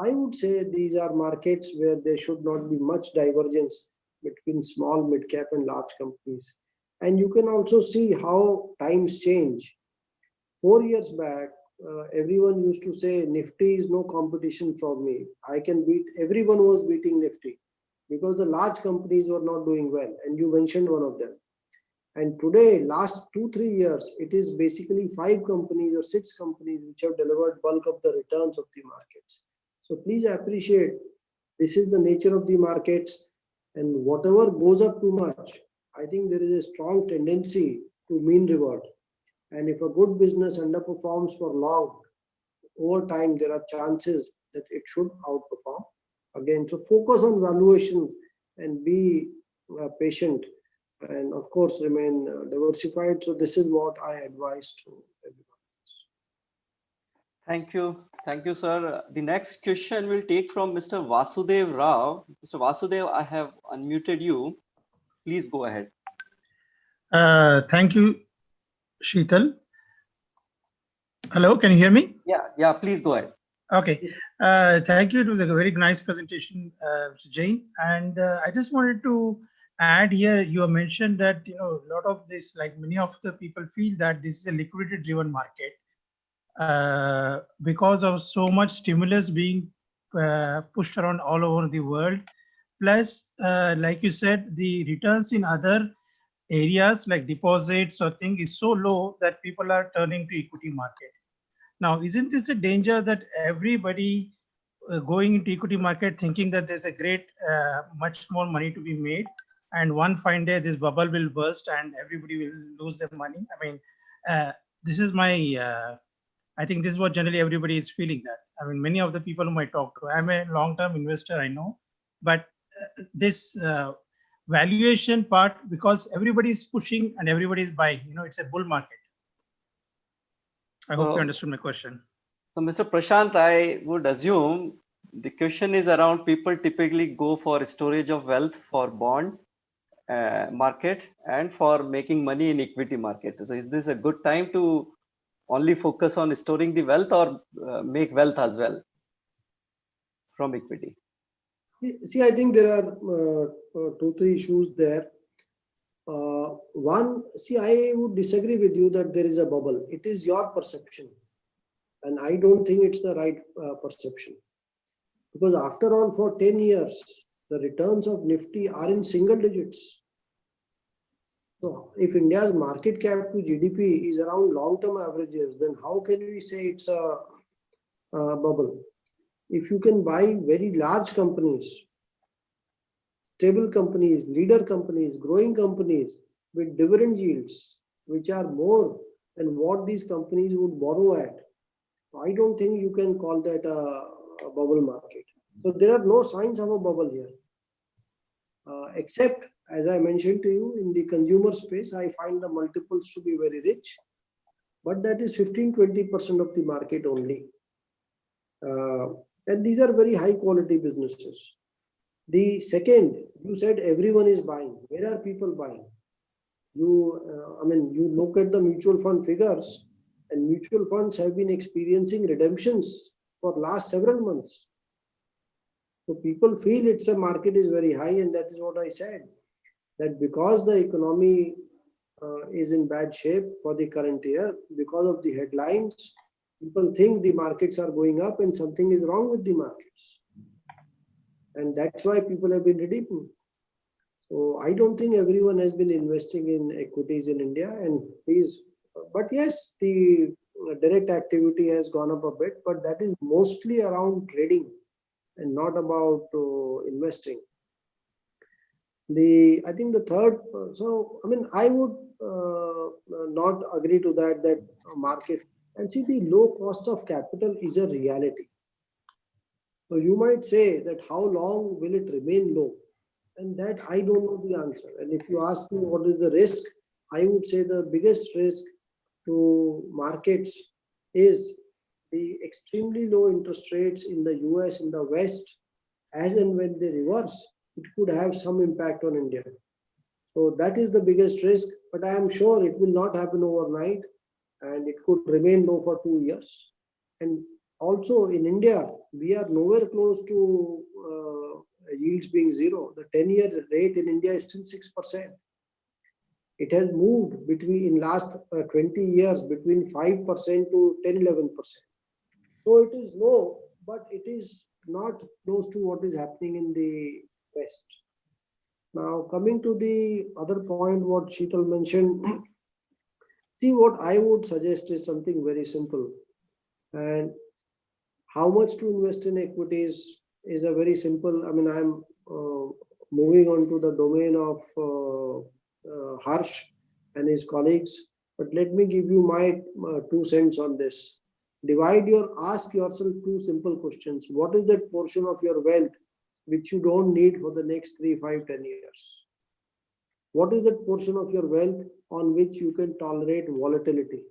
I would say these are markets where there should not be much divergence between small, mid-cap and large companies. And you can also see how times change. 4 years back, everyone used to say Nifty is no competition for me. I can beat, everyone was beating Nifty because the large companies were not doing well. And you mentioned one of them. And today, last 2-3 years, it is basically 5 companies or 6 companies which have delivered bulk of the returns of the markets. So please appreciate, this is the nature of the markets, and whatever goes up too much, I think there is a strong tendency to mean revert. And if a good business underperforms for long, over time, there are chances that it should outperform again. So focus on valuation and be patient, and of course remain diversified. So this is what I advise to everyone. Thank you, sir. The next question will take from Mr. Vasudev Rao. Mr. Vasudev, I have unmuted you. Please go ahead. Thank you, Sheetal. Hello, can you hear me? Yeah, please go ahead. Okay, thank you. It was a very nice presentation, Mr. Jain. And I just wanted to add here, you have mentioned that, a lot of this, like many of the people feel that this is a liquidity driven market because of so much stimulus being pushed around all over the world. Plus, like you said, the returns in other areas like deposits or thing is so low that people are turning to equity market. Now, isn't this a danger that everybody going into equity market thinking that there's a great, much more money to be made, and one fine day this bubble will burst and everybody will lose their money? I mean, this is my, I think this is what generally everybody is feeling that. I mean, many of the people whom I talk to, I'm a long-term investor, I know, but this valuation part, because everybody is pushing and everybody is buying, it's a bull market. I hope you understood my question. So, Mr. Prashant, I would assume the question is around people typically go for storage of wealth for bond market and for making money in equity market. So, is this a good time to only focus on storing the wealth or make wealth as well from equity? See, I think there are 2-3 issues there. One, see, I would disagree with you that there is a bubble. It is your perception. And I don't think it's the right perception. Because after all, for 10 years, the returns of Nifty are in single digits. So if India's market cap to GDP is around long-term averages, then how can we say it's a bubble? If you can buy very large companies, stable companies, leader companies, growing companies with dividend yields, which are more than what these companies would borrow at, I don't think you can call that a bubble market. So there are no signs of a bubble here. Except, as I mentioned to you, in the consumer space, I find the multiples to be very rich, but that is 15-20% of the market only. And these are very high quality businesses. The second, you said everyone is buying. Where are people buying? You look at the mutual fund figures, and mutual funds have been experiencing redemptions for last several months. So people feel it's a market is very high, and that is what I said, that because the economy is in bad shape for the current year, because of the headlines, people think the markets are going up and something is wrong with the markets. And that's why people have been redeeming. So I don't think everyone has been investing in equities in India, and but yes, the direct activity has gone up a bit, but that is mostly around trading and not about investing. I think the third, I would not agree to that market. And see, the low cost of capital is a reality. So you might say that how long will it remain low? And that I don't know the answer. And if you ask me what is the risk, I would say the biggest risk to markets is the extremely low interest rates in the US, in the West. As and when they reverse, it could have some impact on India. So that is the biggest risk, but I am sure it will not happen overnight and it could remain low for 2 years. And also in India, we are nowhere close to yields being zero. The 10-year rate in India is still 6%. It has moved between in last 20 years between 5% to 10-11%. So it is low, but it is not close to what is happening in the West. Now, coming to the other point, what Sheetal mentioned, see, what I would suggest is something very simple. And how much to invest in equities is a very simple, I mean, I'm moving on to the domain of Harsh and his colleagues, but let me give you my 2 cents on this. Ask yourself 2 simple questions. What is that portion of your wealth which you don't need for the next 3, 5, 10 years? What is that portion of your wealth on which you can tolerate volatility?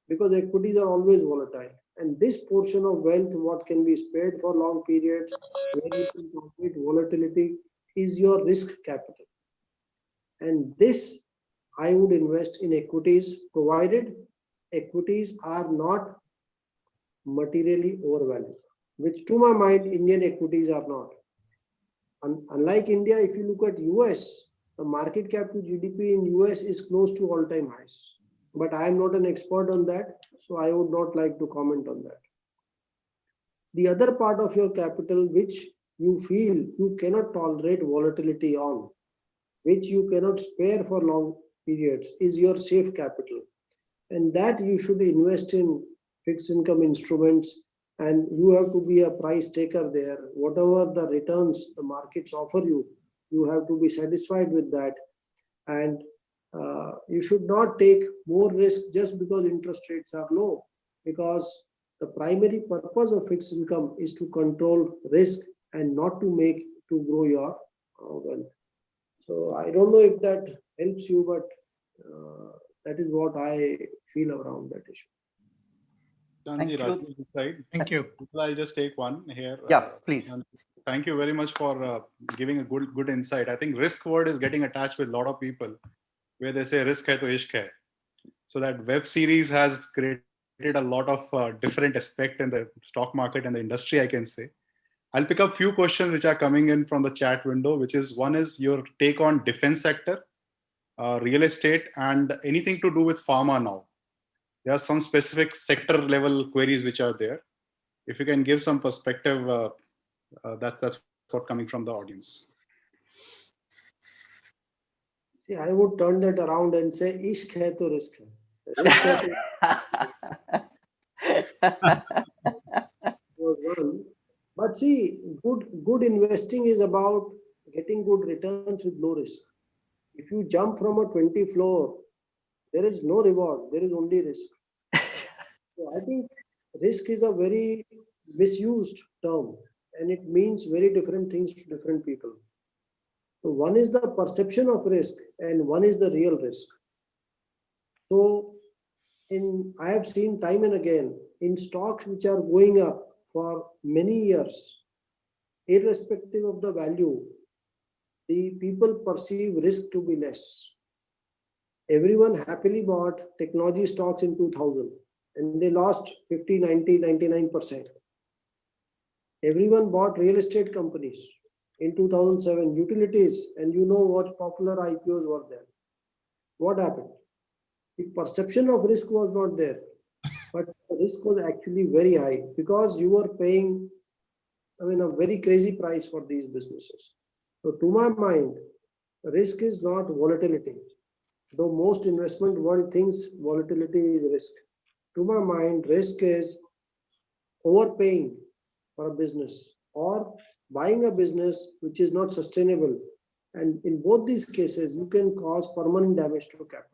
Because equities are always volatile. And this portion of wealth, what can be spared for long periods, where you can tolerate volatility, is your risk capital. And this, I would invest in equities, provided equities are not materially overvalued, which to my mind, Indian equities are not. Unlike India, if you look at US, the market cap to GDP in US is close to all-time highs. But I am not an expert on that, so I would not like to comment on that. The other part of your capital which you feel you cannot tolerate volatility on, which you cannot spare for long periods, is your safe capital. And that you should invest in fixed income instruments, and you have to be a price taker there. Whatever the returns the markets offer you, you have to be satisfied with that. And you should not take more risk just because interest rates are low, because the primary purpose of fixed income is to control risk and not to grow your wealth. So I don't know if that helps you, but that is what I feel around that issue. Thank you. Rajesh this side. Thank you. I'll just take one here. Yeah, please. Thank you very much for giving a good insight. I think risk word is getting attached with a lot of people, where they say risk hai to ishq hai. So that web series has created a lot of different aspect in the stock market and the industry, I can say. I'll pick up few questions which are coming in from the chat window, which is one is your take on defense sector, real estate, and anything to do with pharma now. There are some specific sector level queries which are there. If you can give some perspective, that's what coming from the audience. See, I would turn that around and say, ishq hai to risk hai. Risk hai to... But see, good investing is about getting good returns with low risk. If you jump from a 20 floor, there is no reward, there is only risk. So I think risk is a very misused term, and it means very different things to different people. So one is the perception of risk and one is the real risk. So I have seen time and again in stocks which are going up for many years, irrespective of the value, the people perceive risk to be less. Everyone happily bought technology stocks in 2000 and they lost 50, 90, 99%. Everyone bought real estate companies in 2007, utilities, and you know what popular IPOs were there. What happened? The perception of risk was not there, but the risk was actually very high because you were paying, a very crazy price for these businesses. So to my mind, risk is not volatility. Though most investment world thinks volatility is risk. To my mind, risk is overpaying for a business or buying a business which is not sustainable. And in both these cases, you can cause permanent damage to capital.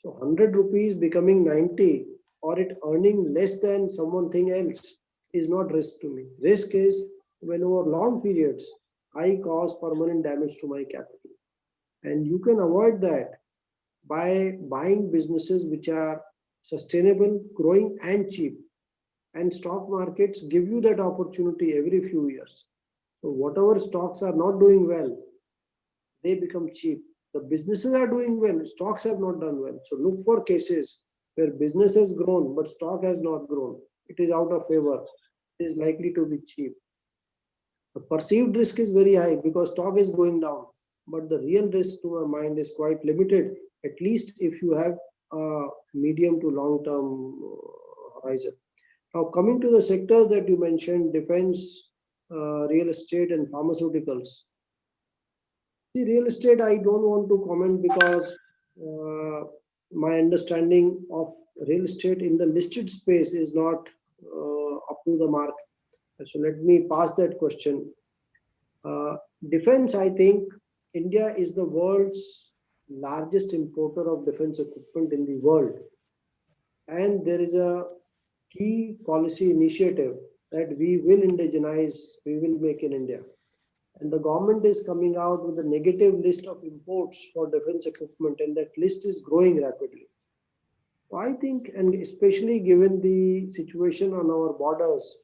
So 100 rupees becoming 90 or it earning less than something else is not risk to me. Risk is when over long periods, I cause permanent damage to my capital. And you can avoid that by buying businesses which are sustainable, growing, and cheap. And stock markets give you that opportunity every few years. So whatever stocks are not doing well, they become cheap. The businesses are doing well, stocks have not done well. So look for cases where business has grown, but stock has not grown. It is out of favor. It is likely to be cheap. The perceived risk is very high because stock is going down, but the real risk to my mind is quite limited, at least if you have a medium to long term horizon. Now, coming to the sectors that you mentioned, defense, real estate, and pharmaceuticals. The real estate, I don't want to comment because my understanding of real estate in the listed space is not up to the mark. So let me pass that question. Defense, I think India is the world's largest importer of defense equipment in the world. And there is a key policy initiative that we will indigenize, we will make in India. And the government is coming out with a negative list of imports for defense equipment, and that list is growing rapidly. So I think, and especially given the situation on our borders,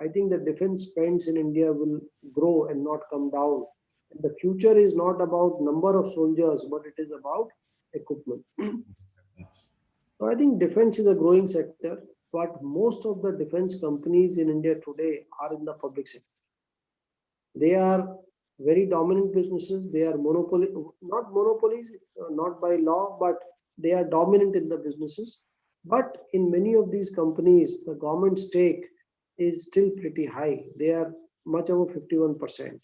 I think the defense spends in India will grow and not come down. And the future is not about number of soldiers, but it is about equipment. So I think defense is a growing sector, but most of the defense companies in India today are in the public sector. They are very dominant businesses. They are not monopolies, not by law, but they are dominant in the businesses. But in many of these companies, the government stake is still pretty high. They are much over 51%.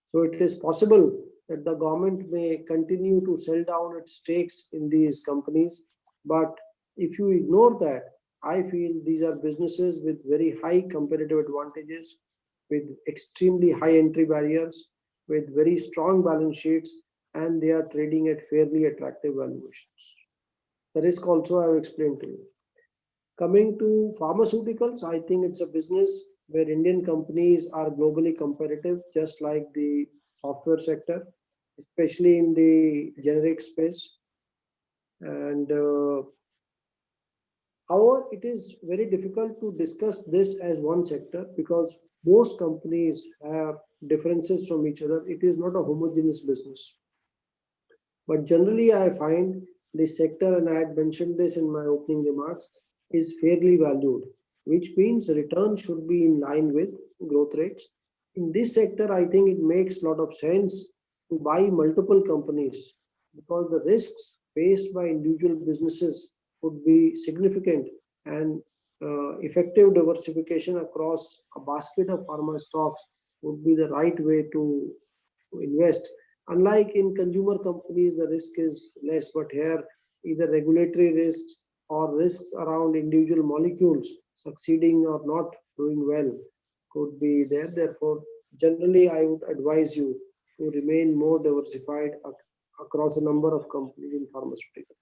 So it is possible that the government may continue to sell down its stakes in these companies. But if you ignore that, I feel these are businesses with very high competitive advantages, with extremely high entry barriers, with very strong balance sheets, and they are trading at fairly attractive valuations. The risk also I have explained to you. Coming to pharmaceuticals, I think it's a business where Indian companies are globally competitive, just like the software sector, especially in the generic space. And however, it is very difficult to discuss this as one sector because most companies have differences from each other. It is not a homogeneous business. But generally, I find this sector, and I had mentioned this in my opening remarks, is fairly valued, which means return should be in line with growth rates. In this sector, I think it makes a lot of sense to buy multiple companies because the risks faced by individual businesses would be significant, and effective diversification across a basket of pharma stocks would be the right way to invest. Unlike in consumer companies, the risk is less, but here either regulatory risks or risks around individual molecules succeeding or not doing well could be there. Therefore, generally, I would advise you to remain more diversified across a number of companies in pharmaceuticals.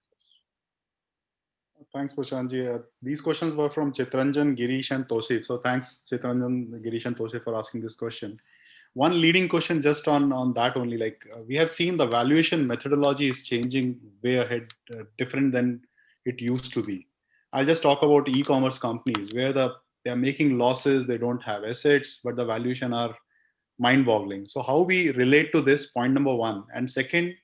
Thanks, Prashantji. These questions were from Chitranjan, Girish, and Tosif. So thanks, Chitranjan, Girish, and Tosif for asking this question. One leading question just on that only, like we have seen the valuation methodology is changing way ahead, different than it used to be. I'll just talk about e-commerce companies where they are making losses, they don't have assets, but the valuation are mind-boggling. So how we relate to this, point number one. And second,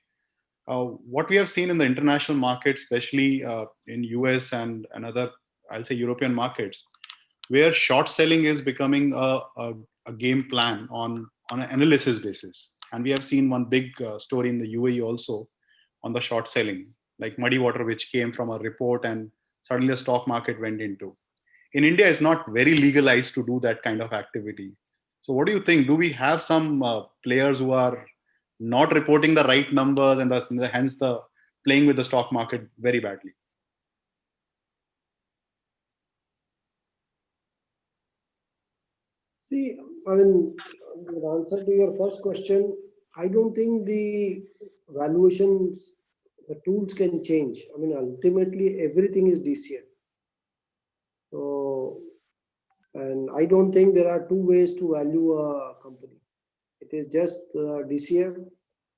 what we have seen in the international market, especially in US and other, I'll say European markets, where short selling is becoming a game plan on an analysis basis. And we have seen one big story in the UAE also on the short selling, like Muddy Water, which came from a report and suddenly the stock market went into. In India, it's not very legalized to do that kind of activity. So what do you think? Do we have some players who are not reporting the right numbers and hence the playing with the stock market very badly? See, I mean, the answer to your first question, I don't think the valuations, the tools can change. I mean, ultimately, everything is DCF. So, and I don't think there are two ways to value a company. It It is just DCF,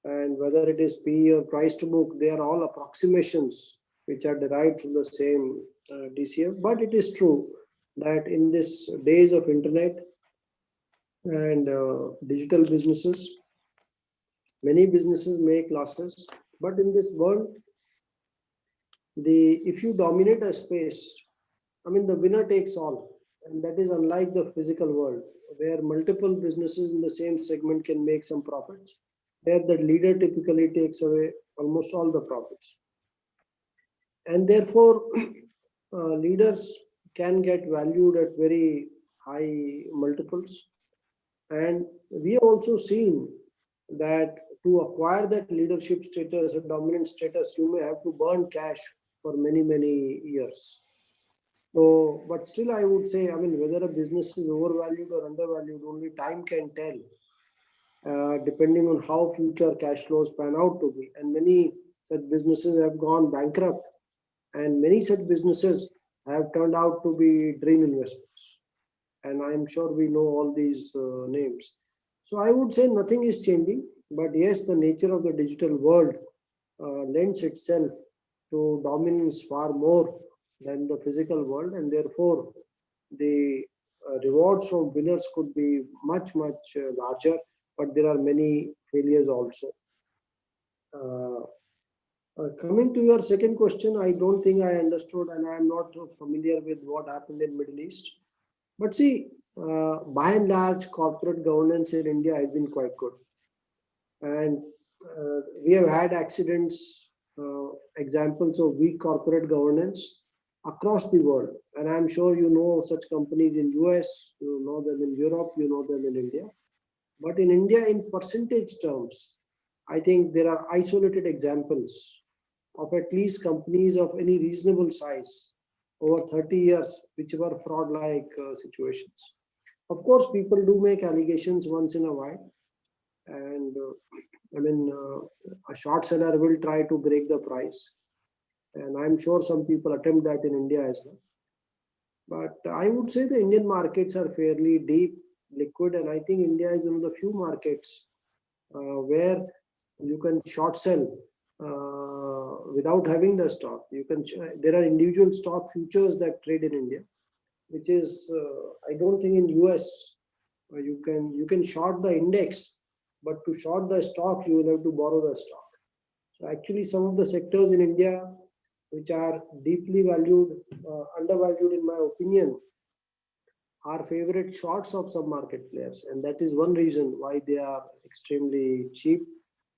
and whether it is PE or price to book, they are all approximations which are derived from the same DCF. But it is true that in this days of internet and digital businesses, many businesses make losses. But in this world, if you dominate a space, I mean, the winner takes all. And that is unlike the physical world, where multiple businesses in the same segment can make some profits. There, the leader typically takes away almost all the profits. And therefore, leaders can get valued at very high multiples. And we have also seen that to acquire that leadership status or dominant status, you may have to burn cash for many, many years. So, but still I would say, I mean, whether a business is overvalued or undervalued, only time can tell, depending on how future cash flows pan out to be. And many such businesses have gone bankrupt, and many such businesses have turned out to be dream investments. And I'm sure we know all these names. So I would say nothing is changing, but yes, the nature of the digital world lends itself to dominance far more than the physical world, and therefore the rewards from winners could be much, much larger, but there are many failures also. Coming to your second question, I don't think I understood, and I am not familiar with what happened in Middle East. But see, by and large, corporate governance in India has been quite good. And we have had accidents, examples of weak corporate governance across the world. And I'm sure you know such companies in US, you know them in Europe, you know them in India. But in India, in percentage terms, I think there are isolated examples of at least companies of any reasonable size over 30 years, which were fraud-like situations. Of course, people do make allegations once in a while. And I mean, a short seller will try to break the price. And I'm sure some people attempt that in India as well. But I would say the Indian markets are fairly deep, liquid, and I think India is one of the few markets where you can short sell without having the stock. You can. There are individual stock futures that trade in India, which is I don't think in US you can short the index, but to short the stock you will have to borrow the stock. So actually, some of the sectors in India which are deeply valued, undervalued in my opinion, are favorite shorts of some market players, and that is one reason why they are extremely cheap.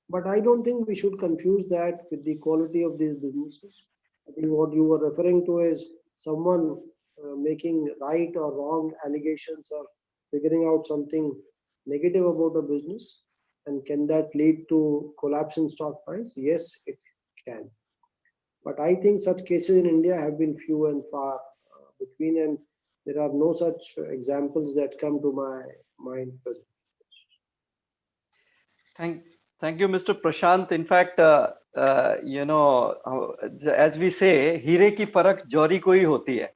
But I don't think we should confuse that with the quality of these businesses. I think what you were referring to is someone making right or wrong allegations or figuring out something negative about a business, and can that lead to collapse in stock price? Yes, it can. But I think such cases in India have been few and far between, and there are no such examples that come to my mind presently. Thank you, Mr. Prashant. In fact, as we say, हीरे की परख जौहरी को ही होती है.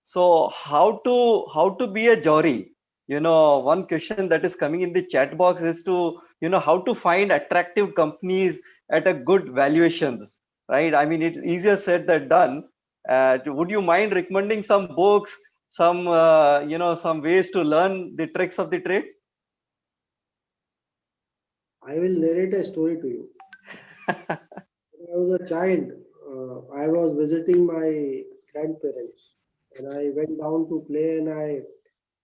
So how to be a jolly? One question that is coming in the chat box is to, how to find attractive companies at a good valuations, right? I mean, it's easier said than done. Would you mind recommending some books, some ways to learn the tricks of the trade? I will narrate a story to you. When I was a child, I was visiting my grandparents, and I went down to play, and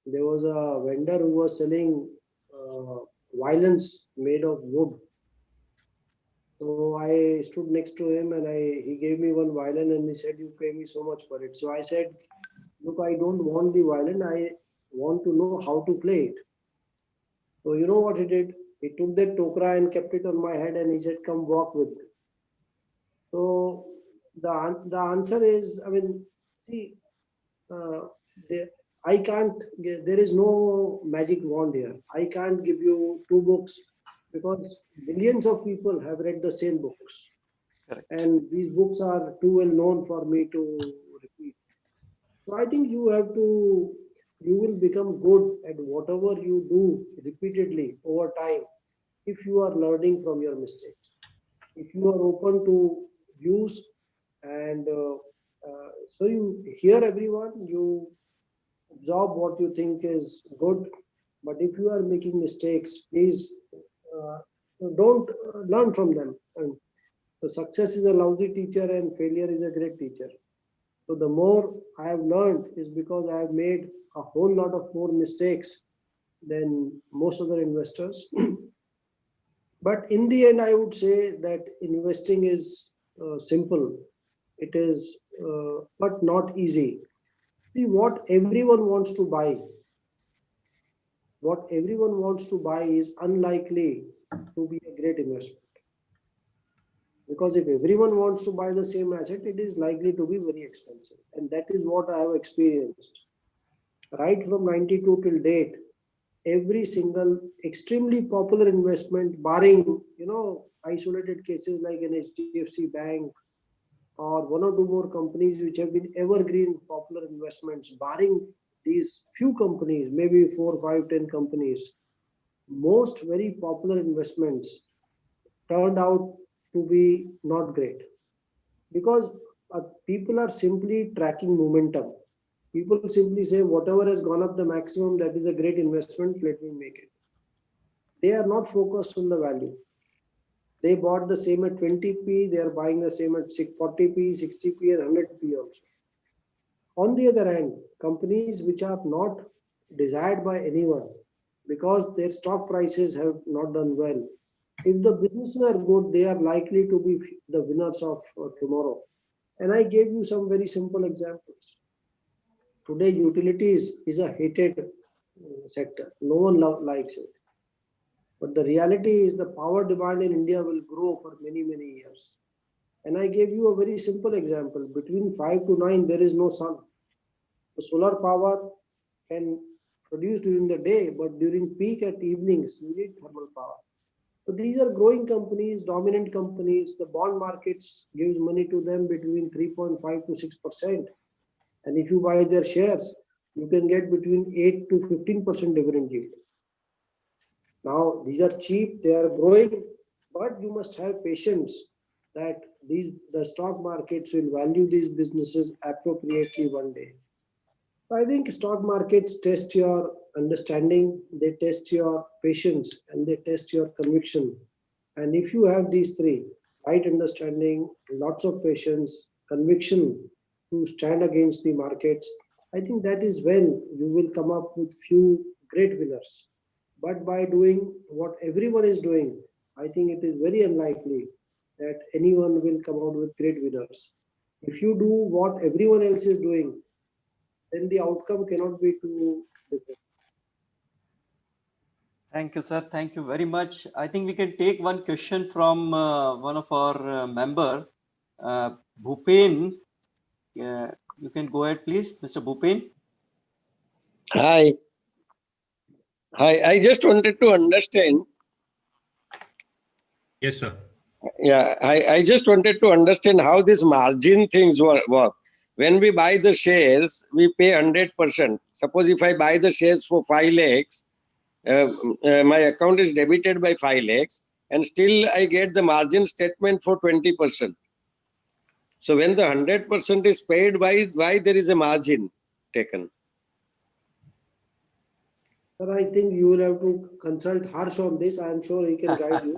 there was a vendor who was selling violins made of wood. So I stood next to him, and he gave me one violin, and he said, "You pay me so much for it." So I said, "Look, I don't want the violin. I want to know how to play it." So you know what he did? He took that tokra and kept it on my head, and he said, "Come walk with me." So the answer is, I mean, see, I can't. There is no magic wand here. I can't give you two books because billions of people have read the same books. Correct. And these books are too well known for me to repeat. So I think you will become good at whatever you do repeatedly over time. if you are learning from your mistakes, if you are open to views, and so you hear everyone, you absorb what you think is good. But if you are making mistakes, please don't learn from them. And so success is a lousy teacher and failure is a great teacher. So the more I have learned is because I have made a whole lot of more mistakes than most other investors. But in the end, I would say that investing is simple. It is, but not easy. See, what everyone wants to buy is unlikely to be a great investment. Because if everyone wants to buy the same asset, it is likely to be very expensive. And that is what I have experienced. Right from 92 till date, every single extremely popular investment, barring, isolated cases like an HDFC Bank or one or two more companies which have been evergreen popular investments, barring these few companies, maybe 4, 5, 10 companies, most very popular investments turned out to be not great, because people are simply tracking momentum. People simply say whatever has gone up the maximum, that is a great investment, let me make it. They are not focused on the value. They bought the same at 20p, they are buying the same at 40p, 60p and 100p also. On the other hand, companies which are not desired by anyone because their stock prices have not done well, if the businesses are good, they are likely to be the winners of tomorrow. And I gave you some very simple examples. Today, utilities is a hated sector. No one likes it. But the reality is the power demand in India will grow for many, many years. And I gave you a very simple example. Between 5 to 9, there is no sun. The solar power can produce during the day, but during peak at evenings, you need thermal power. So these are growing companies, dominant companies. The bond markets gives money to them between 3.5 to 6%. And if you buy their shares, you can get between 8 to 15% dividend yield. Now, these are cheap, they are growing, but you must have patience that the stock markets will value these businesses appropriately one day. I think stock markets test your understanding, they test your patience, and they test your conviction. And if you have these three, right understanding, lots of patience, conviction to stand against the markets, I think that is when you will come up with few great winners. But by doing what everyone is doing, I think it is very unlikely that anyone will come out with great winners. If you do what everyone else is doing, then the outcome cannot be too different. Thank you, sir. Thank you very much. I think we can take one question from one of our member, Bhupen. You can go ahead, please, Mr. Bhupen. Hi. I just wanted to understand. Yes, sir. Yeah, I just wanted to understand how this margin things work. When we buy the shares, we pay 100%. Suppose if I buy the shares for 5 lakhs, my account is debited by 5 lakhs, and still I get the margin statement for 20%. So when the 100% is paid, why there is a margin taken? Sir, I think you will have to consult Harsh on this. I am sure he can guide you.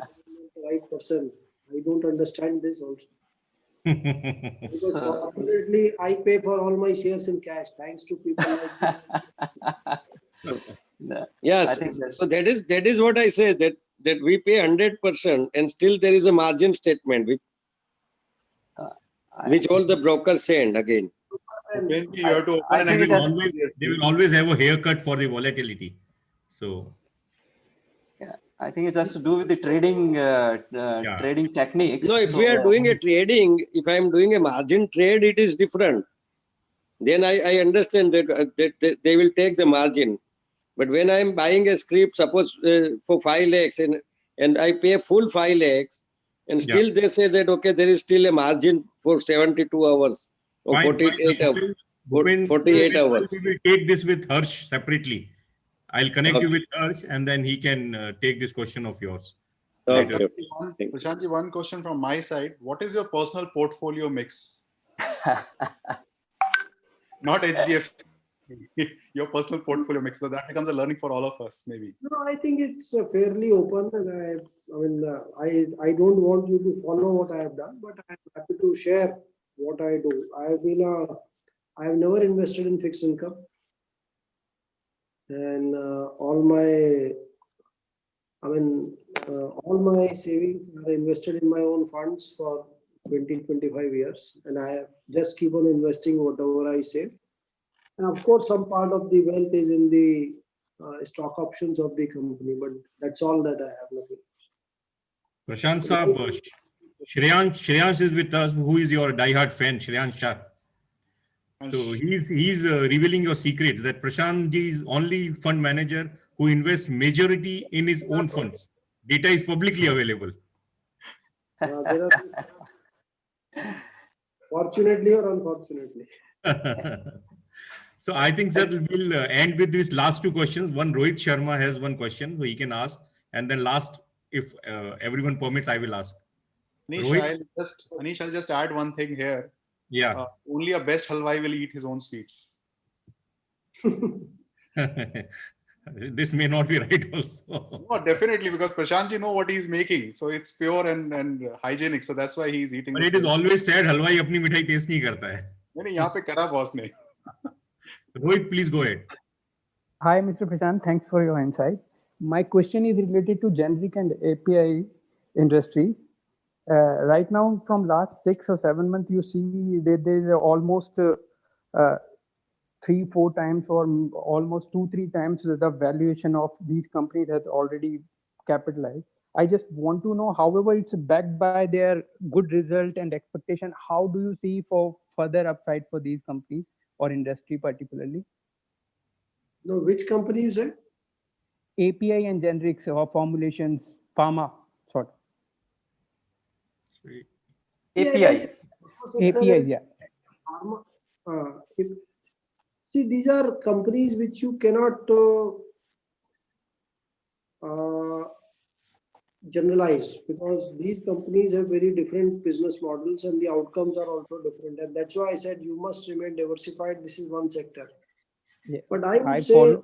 The right person. I don't understand this also. Because fortunately, I pay for all my shares in cash, thanks to people like you. Yes, so that is what I say, that we pay 100% and still there is a margin statement which all the brokers send again. You have to open they will always have a haircut for the volatility. So yeah, I think it has to do with the trading trading techniques. No, if we are doing a trading, if I am doing a margin trade, it is different. Then I understand that they will take the margin. But when I am buying a script, suppose for 5 lakhs and I pay full 5 lakhs, and still they say that, okay, there is still a margin for 72 hours or 48 hours. 48 hours. We will take this with Harsh separately. I'll connect you with Harsh, and then he can take this question of yours. Okay. Prashant ji, one question from my side. What is your personal portfolio mix? Not HDFC. Your personal portfolio mix. So that becomes a learning for all of us, maybe. No, I think it's fairly open, and I don't want you to follow what I have done, but I'm happy to share what I do. I have never invested in fixed income, and all my savings are invested in my own funds for 20-25 years, and I just keep on investing whatever I save. And of course, some part of the wealth is in the stock options of the company, but that's all that I have. Nothing. Prashant Saab, Shreyansh is with us, who is your diehard fan, Shreyansh Shah. So he's revealing your secrets that Prashant ji is only fund manager who invests majority in his own funds. Data is publicly available. There are, fortunately or unfortunately. So I think that we'll end with these last two questions. One, Rohit Sharma has one question, so he can ask. And then last, if everyone permits, I will ask. Anish, I'll just add one thing here. Yeah. Only a best halwai will eat his own sweets. This may not be right also. No, definitely, because Prashant ji know what he's making. So it's pure and hygienic. So that's why he's eating. But it is always said, halwai apni mithai taste nahi karta hai. नहीं, यहाँ पे करा boss ने. Rohit, please go ahead. Hi, Mr. Prashant. Thanks for your insight. My question is related to generic and API industry. Right now, from last 6 or 7 months, you see that there is almost 3-4 times or almost 2-3 times the valuation of these companies has already capitalized. I just want to know, however, it's backed by their good result and expectation. How do you see for further upside for these companies or industry particularly? No, which company you said? API and generics or formulations, pharma sort. API. API, yeah. Pharma, see, these are companies which you cannot generalize, because these companies have very different business models and the outcomes are also different. And that's why I said you must remain diversified. This is one sector. Yeah. But I would say,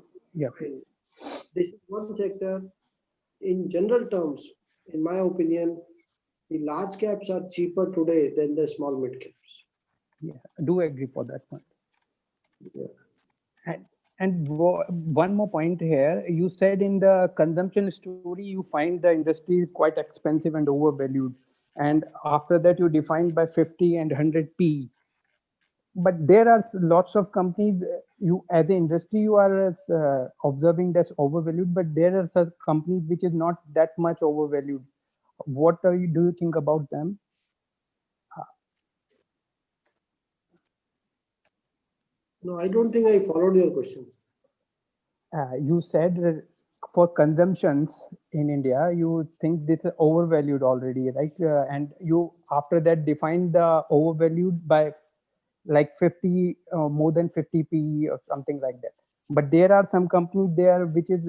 this is one sector. In general terms, in my opinion, the large caps are cheaper today than the small mid caps. Yeah, I do agree for that point. Yeah. And one more point here, you said in the consumption story, you find the industry is quite expensive and overvalued. And after that, you defined by 50 and 100 P. But there are lots of companies, you as an industry, you are observing that's overvalued, but there are such companies which is not that much overvalued. What do you think about them? No, I don't think I followed your question. You said for consumptions in India, you think this is overvalued already, right? And you after that defined the overvalued by like 50, more than 50 PE or something like that. But there are some companies there which is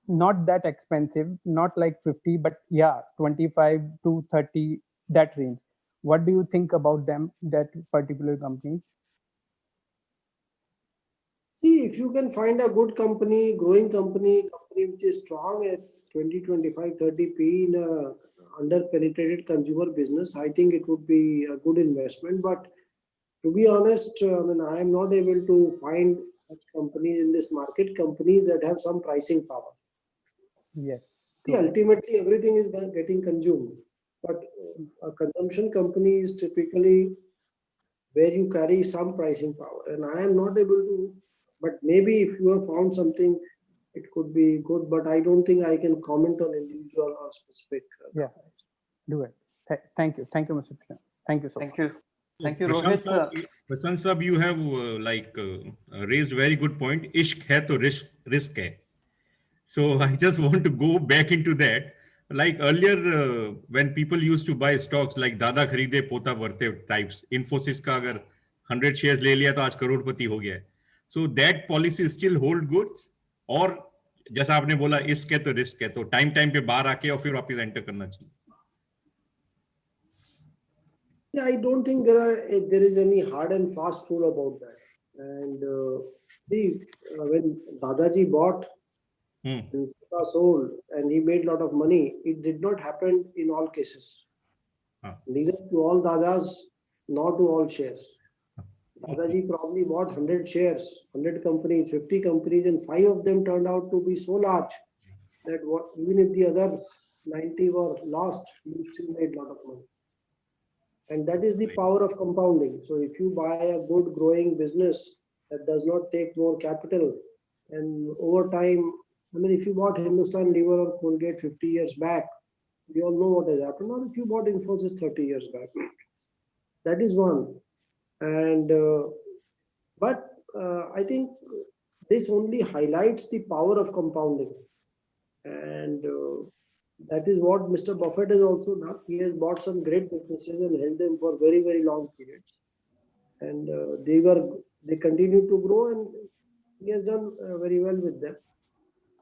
not that expensive, not like 50, but yeah, 25 to 30, that range. What do you think about them, that particular company? See, if you can find a good company, growing company which is strong at 20, 25, 30 P in a under-penetrated consumer business, I think it would be a good investment. But to be honest, I am not able to find such companies in this market, companies that have some pricing power. Yes. See, ultimately, everything is getting consumed. But a consumption company is typically where you carry some pricing power. And I am not able to, but maybe if you have found something, it could be good, but I don't think I can comment on individual or specific. Yeah, do it. Thank you. Thank you, Mr. Prashant. Thank you so much. Thank you. Thank you, Prashant Rohit. Prashant Saab, you have raised very good point. Ishq hai to risk hai. So I just want to go back into that. Like earlier, when people used to buy stocks like Dada Kharide Pota Barte types, Infosys ka agar 100 shares le liya to aaj crorepati ho gaya. So that policy still hold good, or जैसा आपने बोला इश्क है तो risk है, तो time पे बाहर आके और फिर वापस एंटर करना चाहिए. Yeah, I don't think there is any hard and fast rule about that. And see, when Dadaji bought and Tata sold and he made a lot of money, it did not happen in all cases. Neither to all Dadas nor to all shares. Dadaji probably bought 100 shares, 100 companies, 50 companies, and 5 of them turned out to be so large that even if the other 90 were lost, you still made a lot of money. And that is the power of compounding. So if you buy a good growing business that does not take more capital, and over time, I mean, if you bought Hindustan Lever or Colgate 50 years back, we all know what has happened. Or if you bought Infosys 30 years back, that is one. And I think this only highlights the power of compounding. And that is what Mr. Buffett has also done. He has bought some great businesses and held them for very, very long periods. And they continue to grow, and he has done very well with them.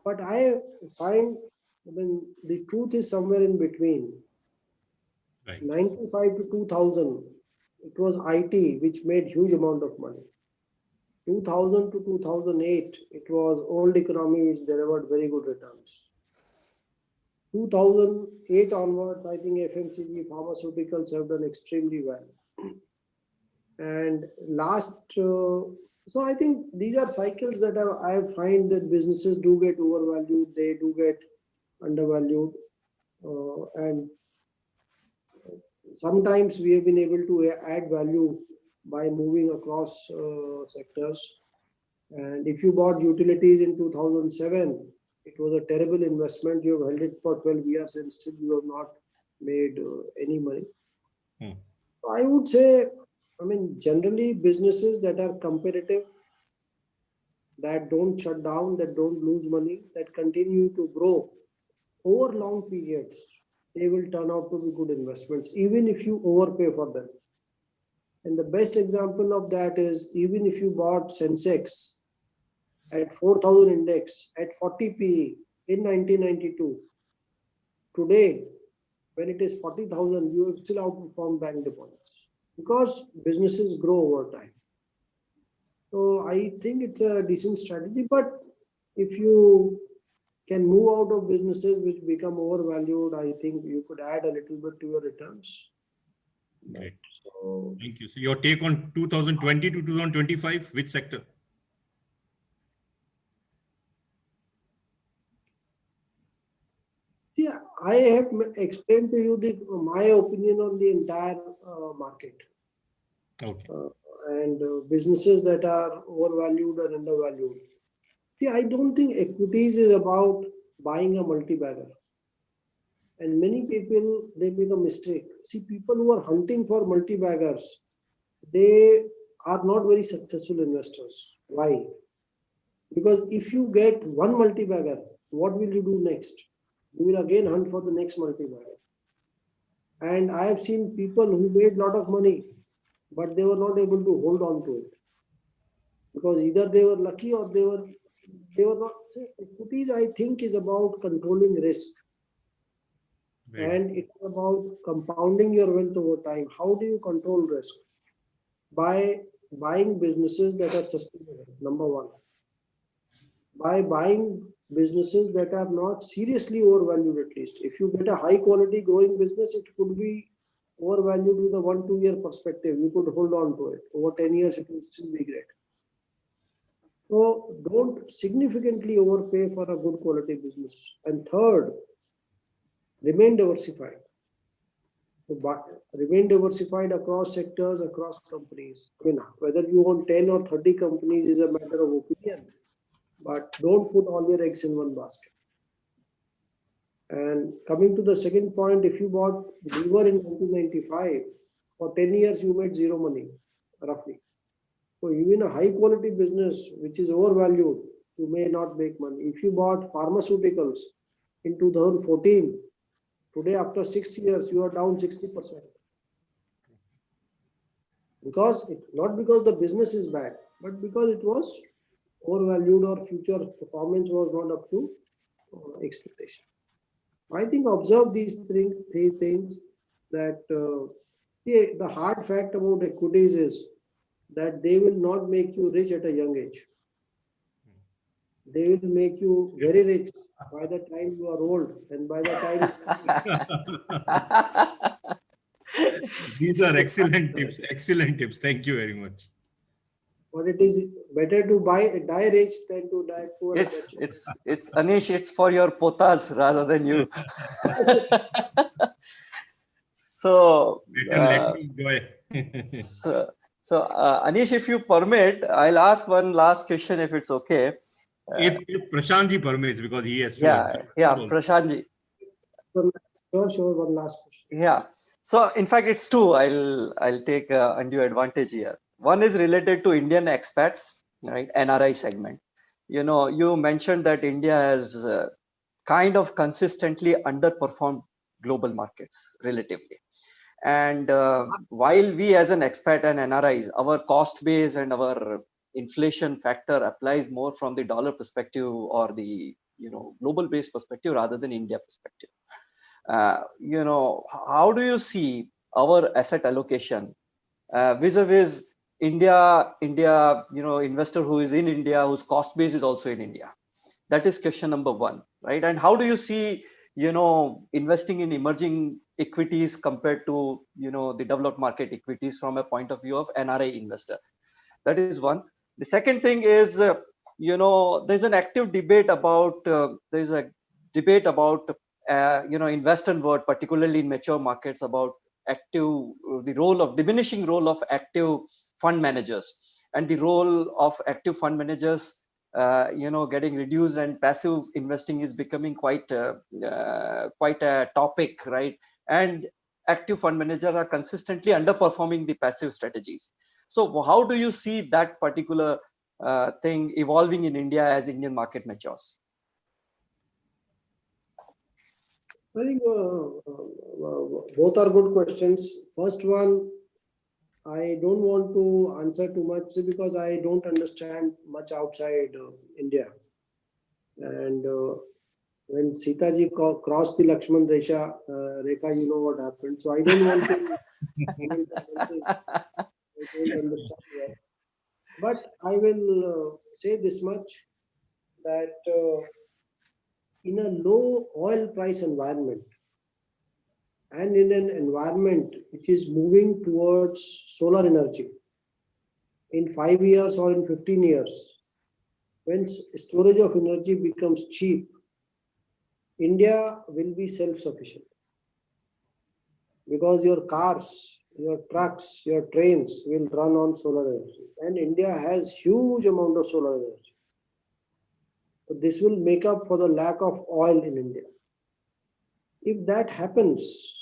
But I find, I mean, the truth is somewhere in between. Right. 95 to 2000, it was IT which made huge amount of money. 2000 to 2008, it was old economy which delivered very good returns. 2008 onwards, I think FMCG, pharmaceuticals have done extremely well. And so I think these are cycles that I find that businesses do get overvalued, they do get undervalued. And sometimes we have been able to add value by moving across sectors. And if you bought utilities in 2007, it was a terrible investment. You have held it for 12 years and still you have not made any money. So I would say, I mean, generally businesses that are competitive, that don't shut down, that don't lose money, that continue to grow over long periods, they will turn out to be good investments, even if you overpay for them. And the best example of that is, even if you bought Sensex at 4,000 index at 40 PE in 1992, today, when it is 40,000, you have still outperformed bank deposits because businesses grow over time. So I think it's a decent strategy, but if you can move out of businesses which become overvalued, I think you could add a little bit to your returns. Great. So, Thank you. So your take on 2020 to 2025, which sector? yeah, I have explained to you my opinion on the entire market. Okay. And businesses that are overvalued or undervalued. See, I don't think equities is about buying a multi-bagger. And many people, they make a mistake. See, people who are hunting for multi-baggers, they are not very successful investors. Why? Because if you get one multi-bagger, what will you do next? You will again hunt for the next multi-bagger. And I have seen people who made a lot of money, but they were not able to hold on to it. Because either they were lucky or they were not. See, equities, I think, is about controlling risk. And it's about compounding your wealth over time. How do you control risk? By buying businesses that are sustainable, number one. By buying businesses that are not seriously overvalued, at least. If you get a high quality growing business, it could be overvalued with a 1-2 year perspective. You could hold on to it. Over 10 years, it will still be great. So don't significantly overpay for a good quality business. And third, remain diversified. Remain diversified across sectors, across companies. I mean, whether you own 10 or 30 companies is a matter of opinion, but don't put all your eggs in one basket. And coming to the second point, if you bought Lever in 1995, for 10 years you made zero money, roughly. So even a high quality business which is overvalued, you may not make money. If you bought pharmaceuticals in 2014, today after 6 years, you are down 60%. Not because the business is bad, but because it was overvalued or future performance was not up to expectation. I think observe these things that the hard fact about equities is that they will not make you rich at a young age. They will make you very rich by the time you are old, and by the time These are excellent tips. Excellent tips. Thank you very much. but it is better to die rich than to die poor. It's Anish, it's for your potas rather than you. So, Let me enjoy. Anish, if you permit, I'll ask one last question if it's okay. If Prashant ji permits, because he has to. Prashant ji. Sure, one last question. Yeah. So in fact, it's two. I'll take undue advantage here. One is related to Indian expats, right? NRI segment. You know, you mentioned that India has kind of consistently underperformed global markets relatively. And while we as an expat and NRIs, our cost base and our inflation factor applies more from the dollar perspective or the global based perspective rather than India perspective. How do you see our asset allocation vis-a-vis India, investor who is in India, whose cost base is also in India? That is question number one, right? And how do you see, investing in emerging equities compared to, the developed market equities from a point of view of NRI investor? That is one. The second thing is, there's an active debate about, in Western world, particularly in mature markets, about diminishing role of active fund managers, and the role of active fund managers getting reduced, and passive investing is becoming quite a topic, right? And active fund managers are consistently underperforming the passive strategies. So how do you see that particular thing evolving in India as Indian market matures? I think both are good questions. First one, I don't want to answer too much because I don't understand much outside India. And when Sita ji crossed the Lakshman Rekha, you know what happened. So I don't want to. I don't understand that. But I will say this much, that in a low oil price environment, and in an environment which is moving towards solar energy, in 5 years or in 15 years, when storage of energy becomes cheap, India will be self-sufficient. Because your cars, your trucks, your trains will run on solar energy. And India has huge amount of solar energy. So this will make up for the lack of oil in India. If that happens,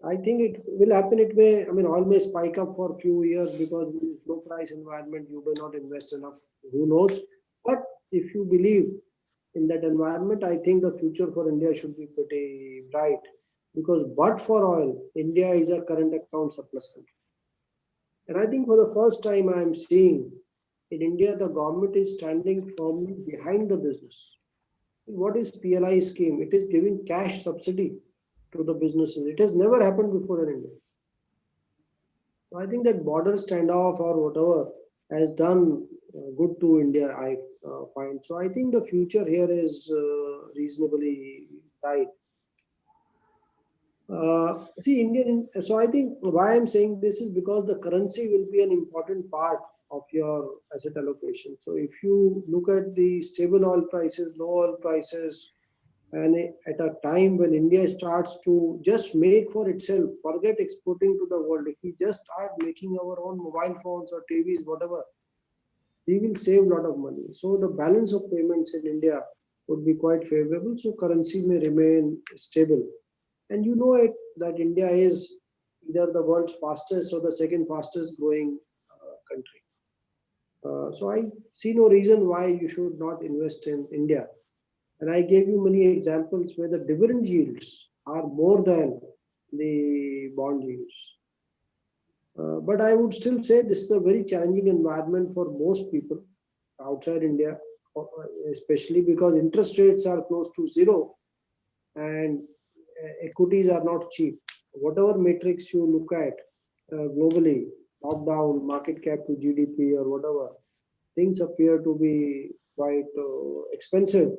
I think it will happen. Oil may spike up for a few years because in this low price environment, you may not invest enough. Who knows? But if you believe in that environment, I think the future for India should be pretty bright. Because but for oil, India is a current account surplus country. And I think for the first time I am seeing in India, the government is standing firmly behind the business. What is PLI scheme? It is giving cash subsidy to the businesses. It has never happened before in India. So I think that border standoff or whatever has done good to India, I find. So I think the future here is reasonably bright. So I think why I'm saying this is because the currency will be an important part of your asset allocation. So if you look at the stable oil prices, low oil prices, and at a time when India starts to just make for itself, forget exporting to the world, if we just start making our own mobile phones or TVs, whatever, we will save a lot of money. So the balance of payments in India would be quite favorable. So currency may remain stable. And you know it that India is either the world's fastest or the second fastest growing country. So I see no reason why you should not invest in India. And I gave you many examples where the dividend yields are more than the bond yields. But I would still say this is a very challenging environment for most people. outside India, especially because interest rates are close to zero and equities are not cheap. Whatever metrics you look at globally, top down, market cap to GDP or whatever, things appear to be quite expensive.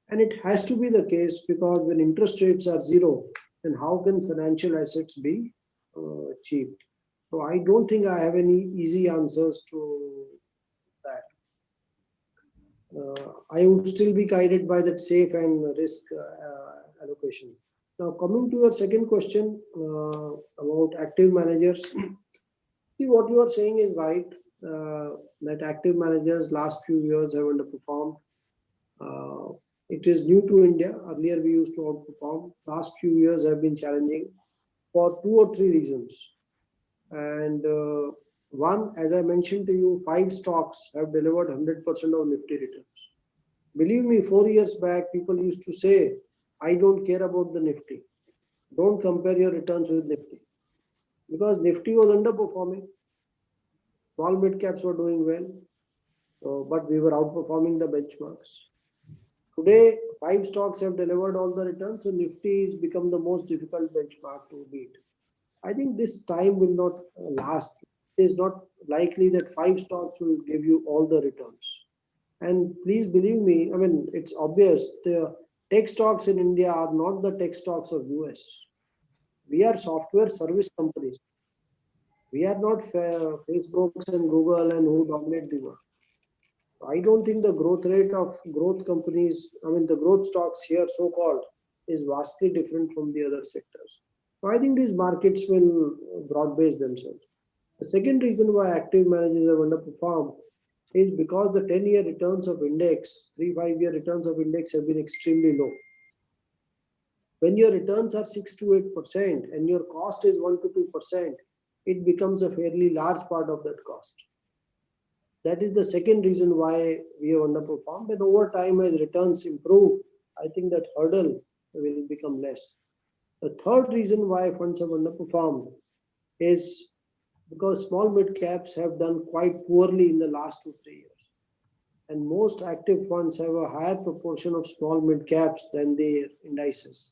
And it has to be the case because when interest rates are zero, then how can financial assets be cheap? So I don't think I have any easy answers to that. I would still be guided by that safe and risk allocation. Now, coming to your second question about active managers, see what you are saying is right. That active managers last few years have underperformed. It is new to India. Earlier we used to outperform. Last few years have been challenging for 2 or 3 reasons. And one, as I mentioned to you, 5 stocks have delivered 100% of Nifty returns. Believe me, 4 years back, people used to say, I don't care about the Nifty. Don't compare your returns with Nifty. Because Nifty was underperforming. Small mid caps were doing well, but we were outperforming the benchmarks. Today, 5 stocks have delivered all the returns, so Nifty has become the most difficult benchmark to beat. I think this time will not last. It is not likely that 5 stocks will give you all the returns. And please believe me, I mean, it's obvious the tech stocks in India are not the tech stocks of US. We are software service companies. We are not Facebooks and Google and who dominate the world. I don't think the growth rate of growth companies, I mean, the growth stocks here, so-called, is vastly different from the other sectors. So I think these markets will broad-base themselves. The second reason why active managers have underperformed is because the 10-year returns of index, 3-5-year returns of index have been extremely low. When your returns are 6 to 8% and your cost is 1 to 2%, it becomes a fairly large part of that cost. That is the second reason why we have underperformed. And over time, as returns improve, I think that hurdle will become less. The third reason why funds have underperformed is because small mid caps have done quite poorly in the last 2-3 years. And most active funds have a higher proportion of small mid caps than their indices.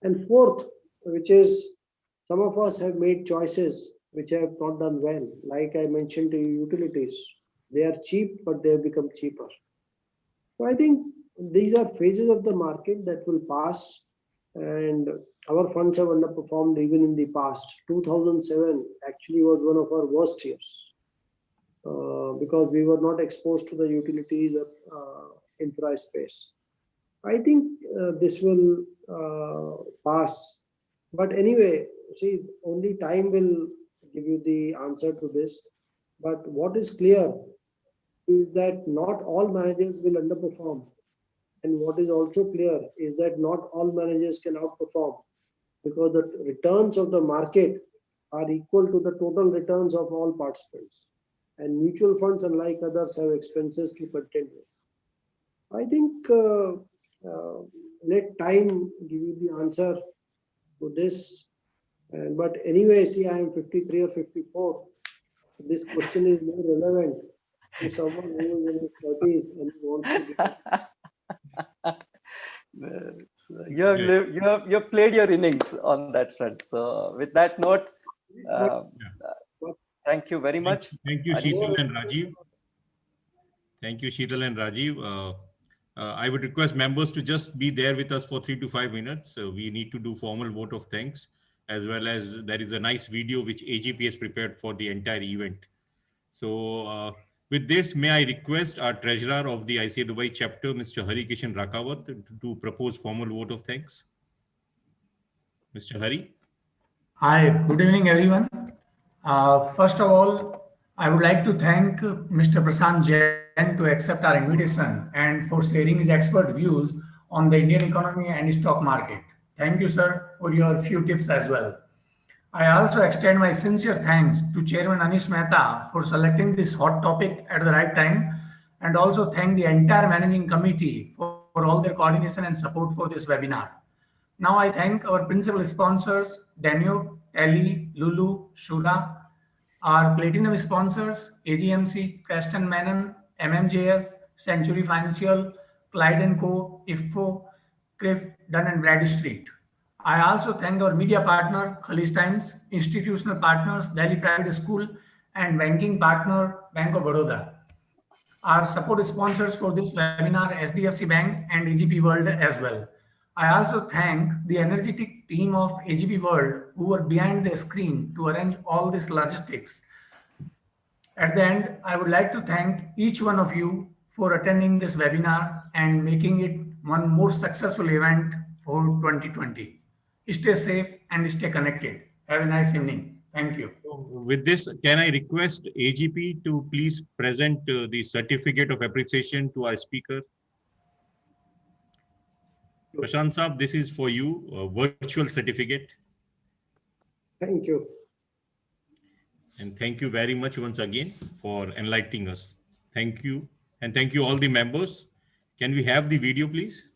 And fourth, which is some of us have made choices which have not done well. Like I mentioned to you, utilities. They are cheap, but they have become cheaper. So I think these are phases of the market that will pass, and our funds have underperformed even in the past. 2007 actually was one of our worst years because we were not exposed to the utilities of infra space. I think this will pass. But anyway, see, only time will give you the answer to this. But what is clear is that not all managers will underperform. And what is also clear is that not all managers can outperform because the returns of the market are equal to the total returns of all participants. And mutual funds, unlike others, have expenses to contend with. I think let time give you the answer to this. But anyway, see, I am 53 or 54. This question is more relevant to someone who is in his 30s and wants to you have played your innings on that front. So with that note, thank you very much. Thank you, Sheetal and Rajiv. Thank you, Sheetal and Rajiv. I would request members to just be there with us for 3 to 5 minutes. We need to do formal vote of thanks, as well as there is a nice video which AGP has prepared for the entire event. So with this, may I request our treasurer of the ICA Dubai chapter, Mr. Hari Kishan Rakawat, to propose formal vote of thanks. Mr. Hari. Hi, good evening, everyone. First of all, I would like to thank Mr. Prashant Jain to accept our invitation and for sharing his expert views on the Indian economy and stock market. Thank you, sir, for your few tips as well. I also extend my sincere thanks to Chairman Anish Mehta for selecting this hot topic at the right time, and also thank the entire managing committee for all their coordination and support for this webinar. Now I thank our principal sponsors, Danube, Tally, Lulu, Shura, our platinum sponsors, AGMC, Preston Menon, MMJS, Century Financial, Clyde & Co, IFCO, CRIF, Dun & Bradstreet. I also thank our media partner, Khalij Times, institutional partners, Delhi Private School, and banking partner, Bank of Baroda. Our support sponsors for this webinar, SDFC Bank and AGP World as well. I also thank the energetic team of AGP World who were behind the screen to arrange all this logistics. At the end, I would like to thank each one of you for attending this webinar and making it one more successful event for 2020. Stay safe and stay connected. Have a nice evening. Thank you. With this, can I request AGP to please present the certificate of appreciation to our speaker? Prashant Saab, this is for you, a virtual certificate. Thank you. And thank you very much once again for enlightening us. Thank you. And thank you all the members. Can we have the video, please?